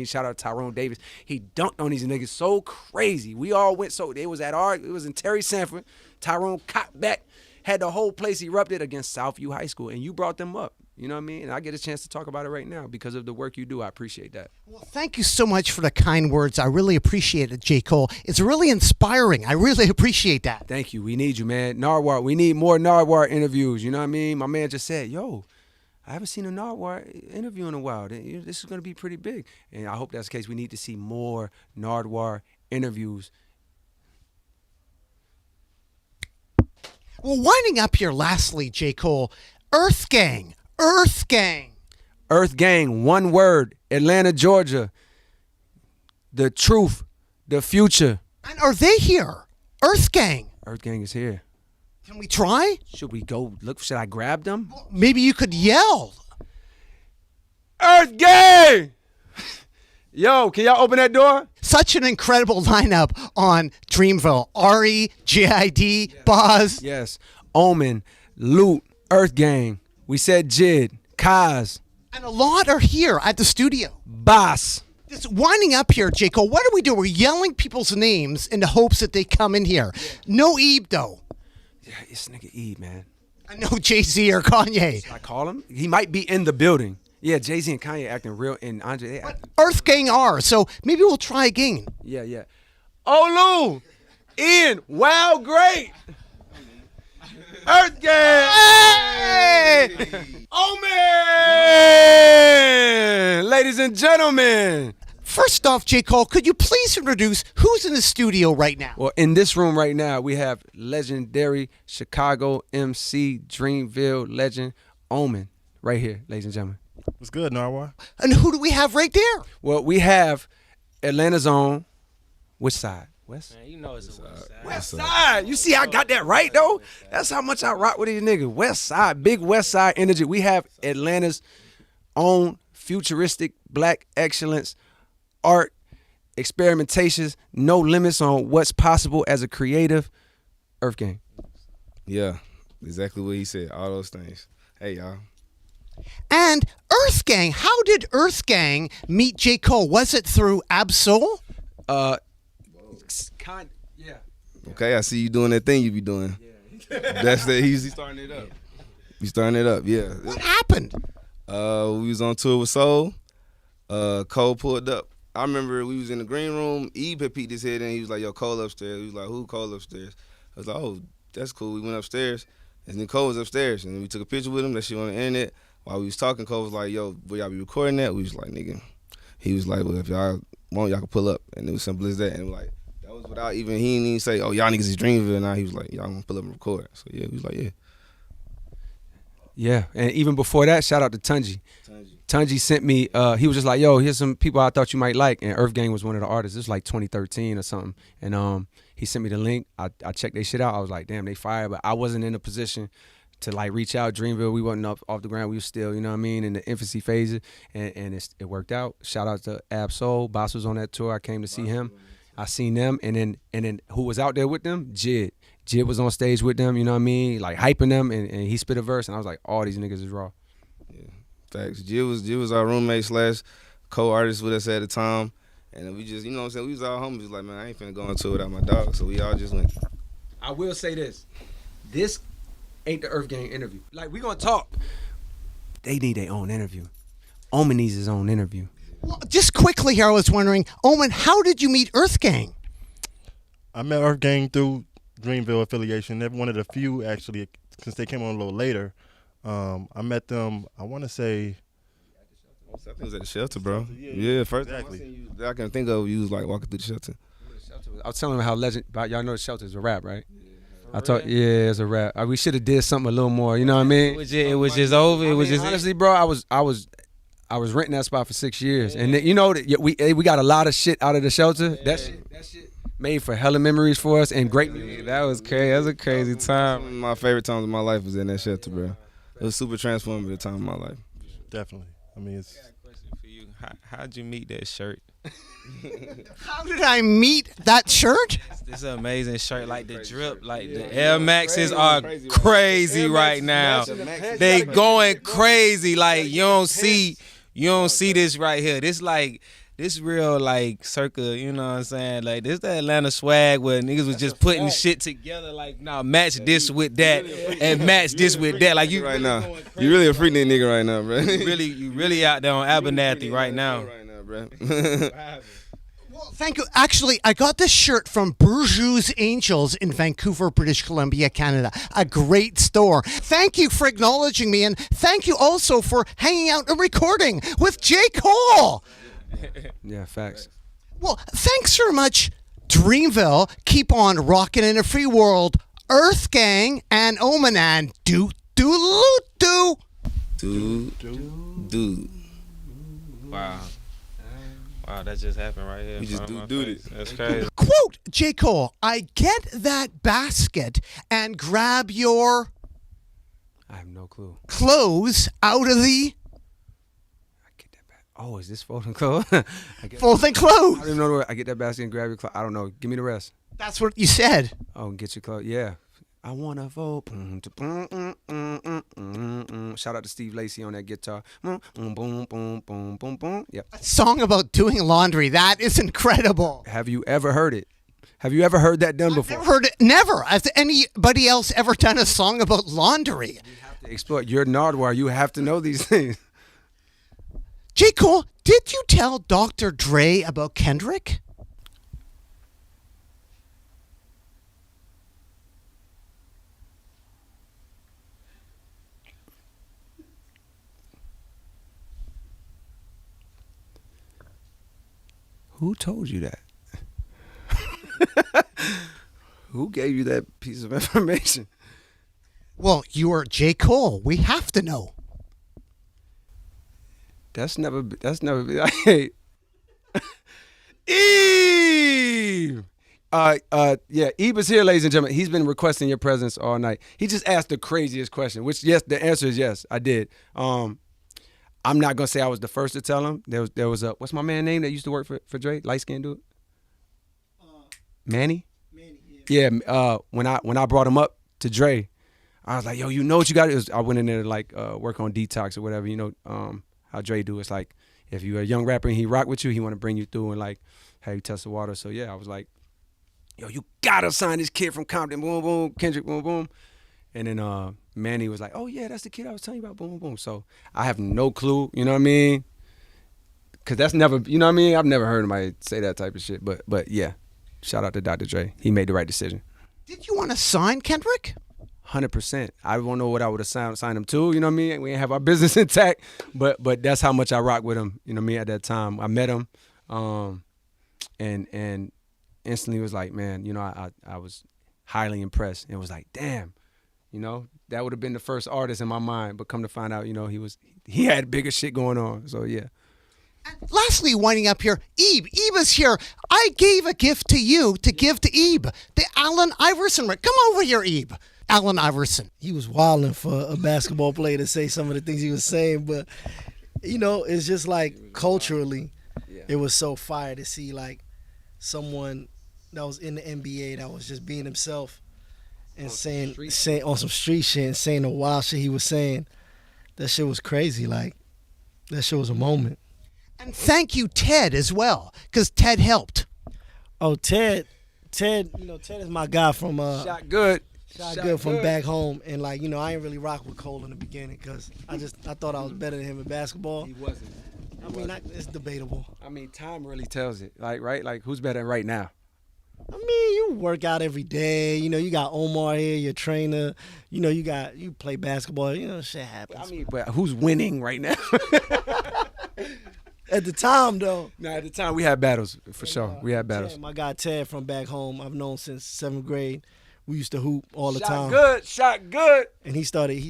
Shout out to Tyrone Davis. He dunked on these niggas so crazy. We all went, it was in Terry Sanford. Tyrone caught back, had the whole place erupted against Southview High School, and you brought them up. And I get a chance to talk about it right now because of the work you do. I appreciate that. Well, thank you so much for the kind words. I really appreciate it, J. Cole. It's really inspiring. I really appreciate that. Thank you. We need you, man. Nardwuar. We need more Nardwuar interviews. You know what I mean? My man just said, yo, I haven't seen a Nardwuar interview in a while. This is going to be pretty big. And I hope that's the case. We need to see more Nardwuar interviews. Well, winding up here lastly, J. Cole, Earth Gang. Earth Gang. Earth Gang, one word, Atlanta, Georgia. The truth, the future. And are they here? Earth Gang. Earth Gang is here. Can we try? Should we go look? Should I grab them? Maybe you could yell. Earth Gang! Yo, can y'all open that door? Such an incredible lineup on Dreamville. Ari, JID, Boz. Yes. Omen, Loot, Earth Gang. We said Jid, Kaz. And a lot are here at the studio. Boss. Just winding up here, J. Cole, what do we do? We're yelling people's names in the hopes that they come in here. No Ebe, though. Yeah, it's nigga Ebe, man. I know Jay-Z or Kanye. Should I call him? He might be in the building. Yeah, Jay-Z and Kanye acting real, and Andre, they But Earth Gang are, so maybe we'll try again. Yeah. Olu, Ian, wow, great. Earth Gang! Hey! Oh, man! Ladies and gentlemen. First off, J. Cole, could you please introduce who's in the studio right now? Well, in this room right now, we have legendary Chicago MC, Dreamville legend, Omen, right here, ladies and gentlemen. What's good, Nardwuar? And who do we have right there? Well, we have Atlanta's own, which side? West. Man, you know it's a West Side. West Side. You see, I got that right though. That's how much I rock with these niggas. West Side, big West Side energy. We have Atlanta's own futuristic black excellence, art, experimentations, no limits on what's possible as a creative. Earth Gang. Yeah, exactly what he said. All those things. Hey, y'all. And Earth Gang, how did Earth Gang meet J. Cole? Was it through Absol? Yeah. Okay, I see you doing that thing you be doing. That's that. He's starting it up. He's starting it up. Yeah. What happened? We was on tour with Soul. Cole pulled up. I remember we was in the green room. Ebe had peeked his head in. He was like, "Yo, Cole upstairs." He was like, "Who Cole upstairs?" I was like, "Oh, that's cool." We went upstairs, and then Cole was upstairs, and we took a picture with him. That shit on the internet. While we was talking, Cole was like, "Yo, will y'all be recording that?" We was like, "Nigga." He was like, "Well, if y'all want, y'all can pull up." And it was simple as that. And like that was without even he didn't even say, "Oh, y'all niggas is Dreamville." Now he was like, "Y'all gonna pull up and record." So yeah, we was like, "Yeah." Yeah, and even before that, shout out to Tunji. Tunji sent me, he was just like, yo, here's some people I thought you might like. And Earth Gang was one of the artists. This was like 2013 or something. And he sent me the link. I checked their shit out. I was like, damn, they fire. But I wasn't in a position to like reach out. Dreamville, we wasn't up off the ground. We were still, you know what I mean, in the infancy phases. And it worked out. Shout out to Ab Soul. Boss was on that tour. I came to see him. I seen them. And then who was out there with them? Jid. Jid was on stage with them, you know what I mean? Like hyping them. And he spit a verse. And I was like, all these niggas is raw. Facts. Jill was our roommate slash co-artist with us at the time. And we just, you know what I'm saying, we was all homies like, man, I ain't finna go into it without my dog. So we all just went. I will say this. This ain't the Earth Gang interview. Like, we gonna talk. They need their own interview. Omen needs his own interview. Well, just quickly here, I was wondering, Omen, how did you meet Earth Gang? I met Earth Gang through Dreamville affiliation. They're one of the few, actually, since they came on a little later. I met them, I want to say. I think it was at the shelter, bro. Yeah, first exactly. time I seen you, that I can think of, you was like walking through the shelter. I was telling him how y'all know the shelter is a rap, right? I thought, yeah, it's a rap. We should have did something a little more, you know what I mean? It was just over. It was just honestly, bro. I was renting that spot for 6 years, and you know that we got a lot of shit out of the shelter. That shit made for hella memories for us and great music. That was crazy. That was a crazy time. One of my favorite times of my life was in that shelter, bro. It was super transformative time of my life. Definitely. I mean, it's. I got a question for you. How'd you meet that shirt? How did I meet that shirt? This is an amazing shirt. Like the drip, like the Air Maxes are crazy right now. They going crazy. Like you don't see this right here. This real like circa, you know what I'm saying? Like this the Atlanta swag where niggas was just putting shit together like nah, match this with that and match this with that. Like you right now. You really a freak nigga right now, bro. you really out there on Abernathy right now. Right now, bro. Well, thank you. Actually, I got this shirt from Bourgeois Angels in Vancouver, British Columbia, Canada. A great store. Thank you for acknowledging me, and thank you also for hanging out and recording with J. Cole. Yeah, facts. Well, thanks very much, Dreamville. Keep on rocking in a free world. Earth Gang and Omen and do. Dude. Wow, that just happened right here. We just do this. That's crazy. Quote, J. Cole, I get that basket and grab your I have no clue. clothes out of the I get that back. Oh, is this folding clothes? folding I clothes. don't even know the word. I get that basket and grab your clothes. I don't know. Give me the rest. That's what you said. Oh, and get your clothes. Yeah. I wanna vote. Shout out to Steve Lacy on that guitar. Yeah. A song about doing laundry. That is incredible. Have you ever heard it? Have you ever heard that done before? Never heard it. Never. Has anybody else ever done a song about laundry? Explore. You're Nardwuar. You have to know these things. J. Cole, did you tell Dr. Dre about Kendrick? Who told you that? Who gave you that piece of information? Well, you are J. Cole. We have to know. That's never been. Hey. Eve! Yeah, Ebe is here, ladies and gentlemen. He's been requesting your presence all night. He just asked the craziest question, which yes, the answer is yes, I did. I'm not gonna say I was the first to tell him. There was a what's my man name that used to work for Dre? Light skinned dude. Manny. Yeah. When I brought him up to Dre, I was like, yo, you know what you got? I went in there to like work on Detox or whatever. You know how Dre do. It's like if you're a young rapper and he rock with you, he want to bring you through and like have you test the water. So yeah, I was like, yo, you gotta sign this kid from Compton. Boom, boom. Kendrick. Boom, boom. And then Manny was like, oh yeah, that's the kid I was telling you about. Boom, boom, boom. So I have no clue. You know what I mean? Cause that's never. You know what I mean? I've never heard anybody say that type of shit. But yeah. Shout out to Dr. Dre. He made the right decision. Did you want to sign Kendrick? 100%. I don't know what I would have signed him to. You know what I mean? We ain't have our business intact, but that's how much I rock with him. You know what I mean? At that time, I met him, and instantly was like, man, you know, I was highly impressed and was like, damn, you know, that would have been the first artist in my mind. But come to find out, you know, he had bigger shit going on. So yeah. And lastly, winding up here, Ebe. Ebe is here. I gave a gift to you to give to Ebe. The Allen Iverson. Come over here, Ebe. Allen Iverson. He was wilding for a basketball player to say some of the things he was saying, but, you know, it's just like culturally, it was so fire to see like someone that was in the NBA that was just being himself and saying on some street shit and saying the wild shit he was saying. That shit was crazy. Like, that shit was a moment. And thank you, Ted, as well, because Ted helped. Oh, Ted, you know, Ted is my guy from Shot good from back home, and like, you know, I ain't really rock with Cole in the beginning because I thought I was better than him in basketball. He wasn't. It's debatable. I mean, time really tells it. Like, right? Like, who's better right now? I mean, you work out every day. You know, you got Omar here, your trainer. You know, you play basketball. You know, shit happens. I mean, but who's winning right now? At the time, though. Nah, at the time we had battles for sure. We had battles. Ted, my guy Ted from back home, I've known since 7th grade. We used to hoop all the time. Shot good. And he started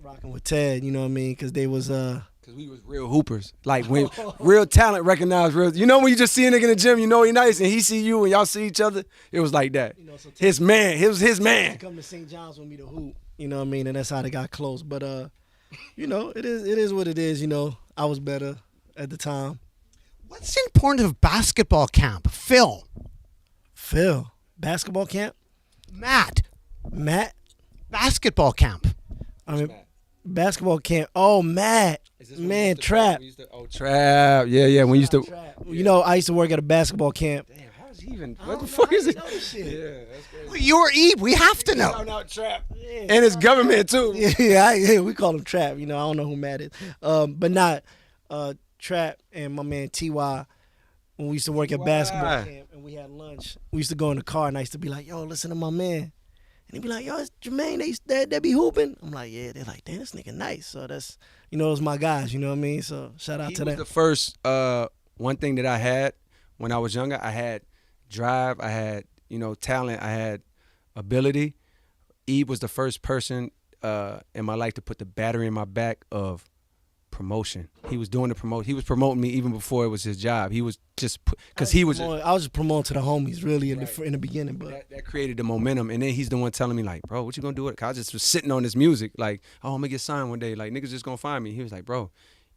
rocking with Ted. You know what I mean? Because they was Because we was real hoopers. Like, when real talent recognized real. You know when you just see a nigga in the gym, you know he nice, and he see you and y'all see each other? It was like that. You know, so his man. It was his man. He come to St. John's with me to hoop. You know what I mean? And that's how they got close. But, you know, it is what it is. You know, I was better at the time. What's the importance of basketball camp? Phil. Basketball camp? Matt. Basketball camp. I mean, basketball camp. Oh, Matt. Man, Trap. Trap. Yeah. When you used to. You know, I used to work at a basketball camp. Damn, how's he even? What the fuck is it? Yeah, that's crazy. You're Ebe. We have to know. Shout out Trap. Yeah, and it's government, too. Yeah, we call him Trap. You know, I don't know who Matt is. But not Trap and my man T.Y. When we used to work at basketball camp and we had lunch, we used to go in the car and I used to be like, yo, listen to my man. And he'd be like, yo, it's Jermaine, they be hooping. I'm like, yeah. They're like, damn, this nigga nice. So that's, you know, those my guys, you know what I mean? So shout out to them. He was the first, one thing that I had when I was younger, I had drive, I had, you know, talent, I had ability. Ebe was the first person in my life to put the battery in my back of promotion. He was doing the promotion. He was promoting me even before it was his job. He was just because he was. I was just promoting to the homies really in the beginning, but that created the momentum. And then he's the one telling me like, bro, what you gonna do with it? 'Cause I just was sitting on this music like, oh, I'm gonna get signed one day. Like niggas just gonna find me. He was like, bro,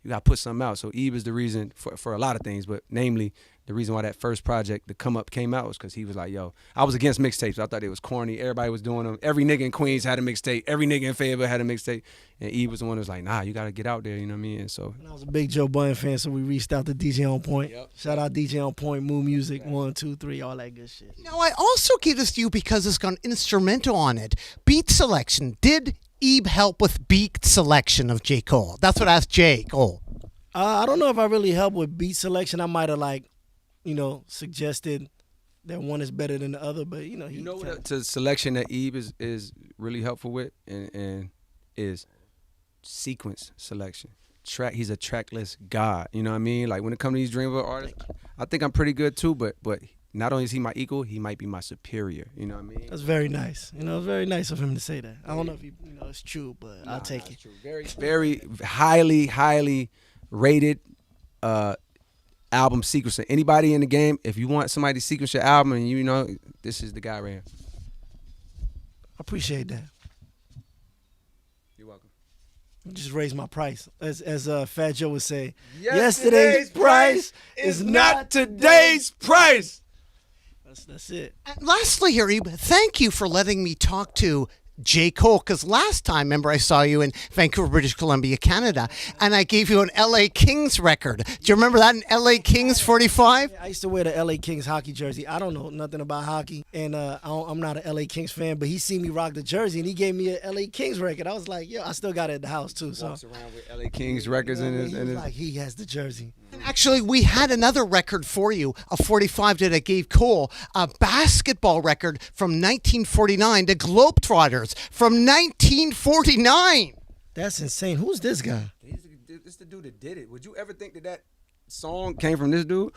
you gotta put something out. So Ebe is the reason for a lot of things, but namely the reason why that first project, The Come Up, came out was because he was like, yo, I was against mixtapes. I thought it was corny. Everybody was doing them. Every nigga in Queens had a mixtape. Every nigga in Fayetteville had a mixtape. And Ebe was the one who was like, nah, you got to get out there, you know what I mean? And so. And I was a big Joe Budden fan, so we reached out to DJ On Point. Yep. Shout out DJ On Point, Moon Music, 1, 2, 3, all that good shit. Now, I also give this to you because it's got an instrumental on it. Beat selection. Did Ebe help with beat selection of J. Cole? That's what I asked J. Cole. I don't know if I really helped with beat selection. I might have you know, suggested that one is better than the other, but you know, what to selection that Ebe is really helpful with and is sequence selection. He's a trackless god. You know what I mean? Like when it comes to these Dreamville artists, I think I'm pretty good too. But not only is he my equal, he might be my superior. You know what I mean? That's very nice. You know, it's very nice of him to say that. I don't know if it's true, but I'll take it. True. Very, very highly rated. album sequencer. Anybody in the game, if you want somebody to sequence your album, and you know, this is the guy right here. I appreciate that. You're welcome. Just raise my price, as Fat Joe would say. Yesterday's price is not today's price. That's it. And lastly here, Ebe, thank you for letting me talk to J. Cole, because last time, remember, I saw you in Vancouver, British Columbia, Canada, and I gave you an LA Kings record. Do you remember that, an LA Kings 45? I used to wear the LA Kings hockey jersey. I don't know nothing about hockey, and I'm not an LA Kings fan, but he seen me rock the jersey, and he gave me a LA Kings record. I was like, yo, I still got it at the house, too. So Walks around with LA Kings records in his. he was like, he has the jersey. Actually, we had another record for you, a 45 that I gave Cole, a basketball record from 1949, the Globetrotters from 1949. That's insane. Who's this guy? This the dude that did it. Would you ever think that song came from this dude?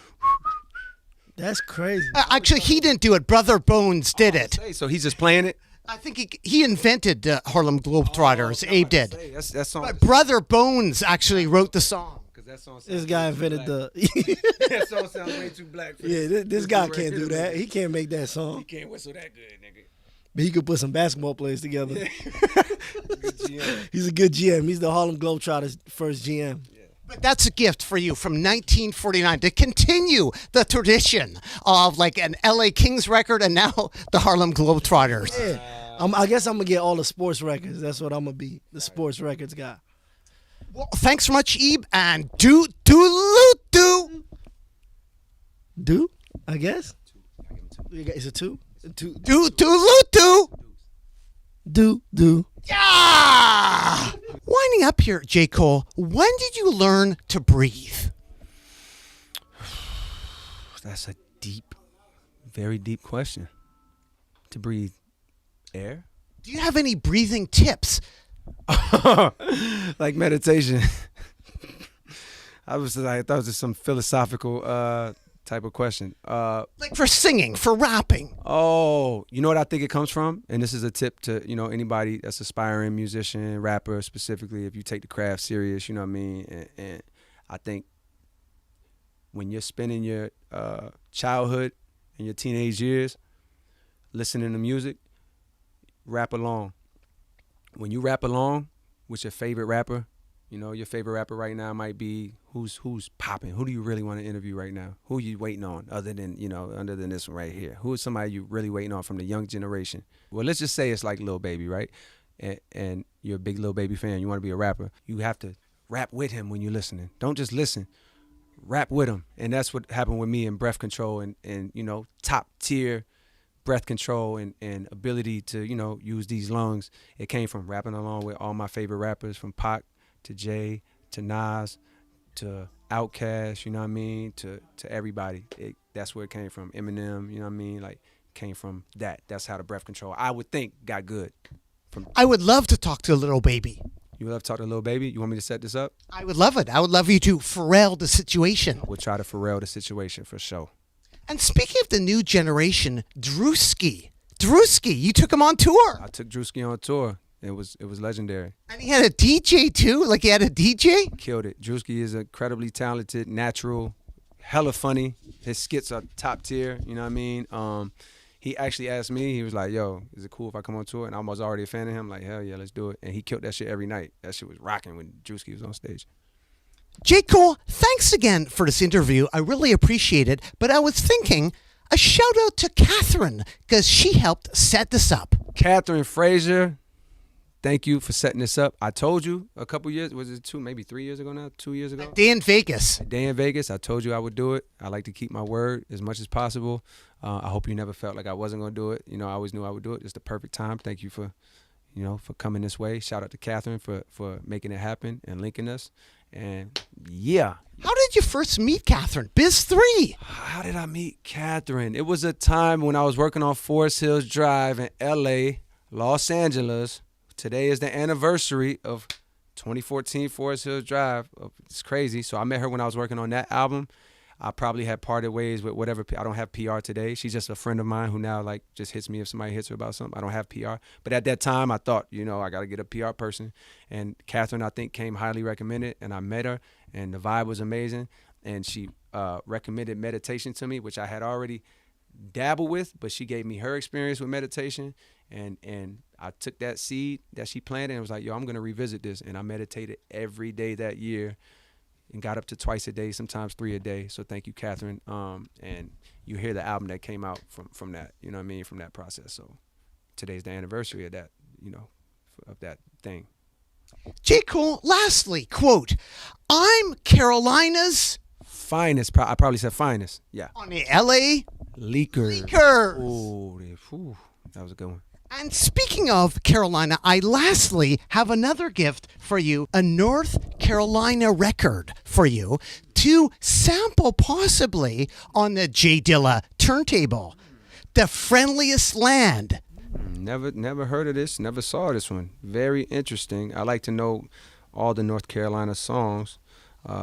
That's crazy. Actually, he didn't do it. Brother Bones did it. So he's just playing it? I think he invented the Harlem Globetrotters. Abe did. That song. But Brother Bones actually wrote the song. That song This guy invented the. That song sounds way too black. For Yeah, this guy can't do that. He can't make that He song. can't whistle that good, nigga. But he could put some basketball players together. Good GM. He's a good GM. He's the Harlem Globetrotters' first GM. But that's a gift for you from 1949 to continue the tradition of like an LA Kings record and now the Harlem Globetrotters. Yeah. I guess I'm going to get all the sports records. That's what I'm going to be, the sports records guy. Well, thanks so much, Ebe, and do, I guess? Is it two? Do. Yeah! Winding up here, J. Cole, when did you learn to breathe? That's a deep, very deep question. To breathe air? Do you have any breathing tips? Like meditation. I thought it was just some philosophical type of question. Like for singing, for rapping? Oh, you know what I think it comes from? And this is a tip to, anybody that's aspiring musician, rapper specifically, if you take the craft serious, you know what I mean? And I think when you're spending your childhood and your teenage years listening to music, rap along. When you rap along with your favorite rapper, your favorite rapper right now might be who's popping. Who do you really want to interview right now? Who are you waiting on other than this one right here? Who is somebody you really waiting on from the young generation? Well, let's just say it's like Lil Baby, right? And you're a big Lil Baby fan. You want to be a rapper. You have to rap with him when you're listening. Don't just listen. Rap with him. And that's what happened with me in Breath Control and top tier breath control and ability to, use these lungs. It came from rapping along with all my favorite rappers, from Pac to Jay to Nas to Outkast, you know what I mean, to everybody. That's where it came from. Eminem, you know what I mean, like came from that. That's how the breath control, I would think, got good. I would love to talk to Little Baby. You would love to talk to Lil Baby? You want me to set this up? I would love it. I would love you to Pharrell the situation. We'll try to Pharrell the situation for sure. And speaking of the new generation, Drewski, you took him on tour. I took Drewski on tour. It was legendary. And he had a DJ too? Like he had a DJ? Killed it. Drewski is incredibly talented, natural, hella funny. His skits are top tier, you know what I mean? He actually asked me, he was like, yo, is it cool if I come on tour? And I was already a fan of him, like, hell yeah, let's do it. And he killed that shit every night. That shit was rocking when Drewski was on stage. J. Cole, thanks again for this interview. I really appreciate it. But I was thinking, a shout out to Catherine, because she helped set this up. Catherine Frazier, thank you for setting this up. I told you a couple years, was it 3 years ago now? 2 years ago? Day in Vegas. Day in Vegas, I told you I would do it. I like to keep my word as much as possible. I hope you never felt like I wasn't going to do it. I always knew I would do it. It's the perfect time. Thank you for coming this way. Shout out to Catherine for making it happen and linking us. And yeah. How did you first meet Catherine? Biz 3. How did I meet Catherine? It was a time when I was working on Forest Hills Drive in LA, Los Angeles. Today is the anniversary of 2014 Forest Hills Drive. It's crazy. So I met her when I was working on that album. I probably had parted ways with whatever. I don't have PR today. She's just a friend of mine who now just hits me if somebody hits her about something. I don't have PR. But at that time, I thought, I got to get a PR person. And Catherine, I think, came highly recommended. And I met her, and the vibe was amazing. and she recommended meditation to me, which I had already dabbled with, but she gave me her experience with meditation, and I took that seed that she planted and was like, yo, I'm gonna revisit this, and I meditated every day that year and got up to twice a day, sometimes 3 a day. So thank you, Catherine. And you hear the album that came out from that, you know what I mean, from that process. So today's the anniversary of that, you know, of that thing. J. Cole, lastly, quote, I'm Carolina's Finest, I probably said finest. Yeah. on the LA Leakers. Leakers. Oh, that was a good one. And speaking of Carolina, I lastly have another gift for you, a North Carolina record for you to sample possibly on the J Dilla turntable. The Friendliest Land. Never heard of this, never saw this one. Very interesting. I like to know all the North Carolina songs.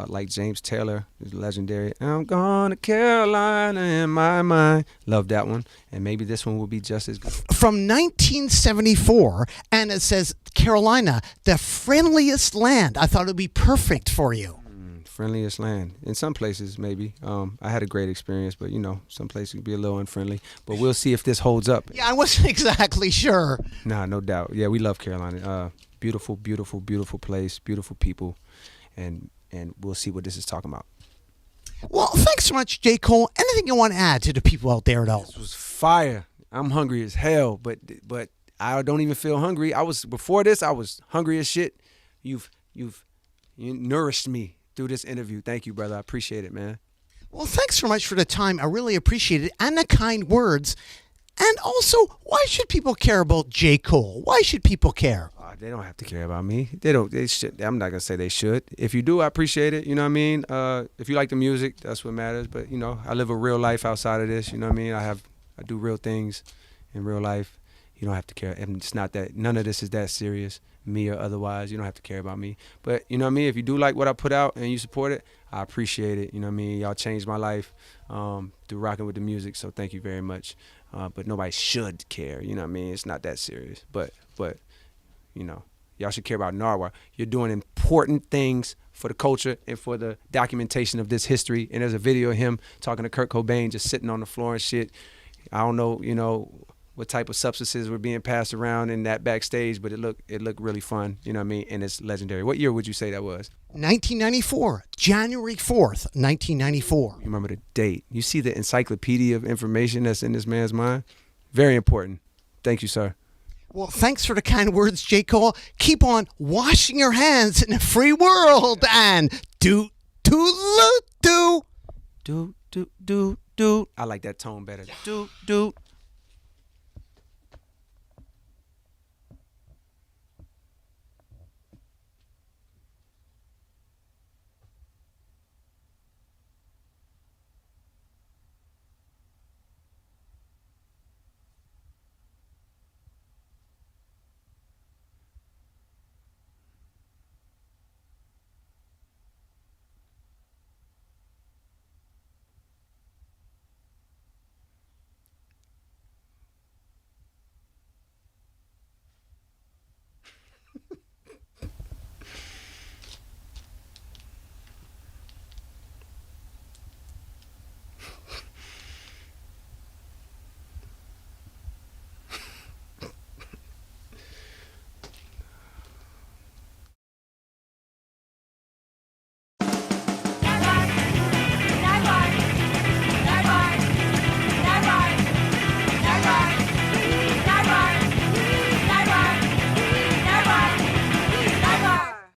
Like James Taylor is legendary. I'm going to Carolina in my mind. Love that one. And maybe this one will be just as good. From 1974, and it says Carolina, the friendliest land. I thought it would be perfect for you. Friendliest land. In some places, maybe. I had a great experience, but, you know, some places can be a little unfriendly. But we'll see if this holds up. Yeah, I wasn't exactly sure. Nah, no doubt. Yeah, we love Carolina. Beautiful, beautiful, beautiful place, beautiful people. And we'll see what this is talking about. Well, thanks so much, J. Cole. Anything you want to add to the people out there at all? This was fire. I'm hungry as hell, but I don't even feel hungry. Before this, I was hungry as shit. You nourished me through this interview. Thank you, brother. I appreciate it, man. Well, thanks so much for the time. I really appreciate it, and the kind words. And also, why should people care about J. Cole? Why should people care? They don't have to care about me. They should. I'm not gonna say they should. If you do, I appreciate it. You know what I mean? If you like the music, that's what matters. But you know, I live a real life outside of this. You know what I mean? I do real things in real life. You don't have to care. And it's not that. None of this is that serious, me or otherwise. You don't have to care about me. But you know what I mean? If you do like what I put out and you support it, I appreciate it. You know what I mean? Y'all changed my life through rocking with the music. So thank you very much. But nobody should care. You know what I mean? It's not that serious. But you know, y'all should care about Nardwuar. You're doing important things for the culture and for the documentation of this history. And there's a video of him talking to Kurt Cobain, just sitting on the floor and shit. I don't know, you know, what type of substances were being passed around in that backstage, but it looked really fun. You know what I mean? And it's legendary. What year would you say that was? 1994, January 4th, 1994. You remember the date. You see the encyclopedia of information that's in this man's mind? Very important. Thank you, sir. Well, thanks for the kind words, J. Cole. Keep on washing your hands in a free world and do. I like that tone better. Do.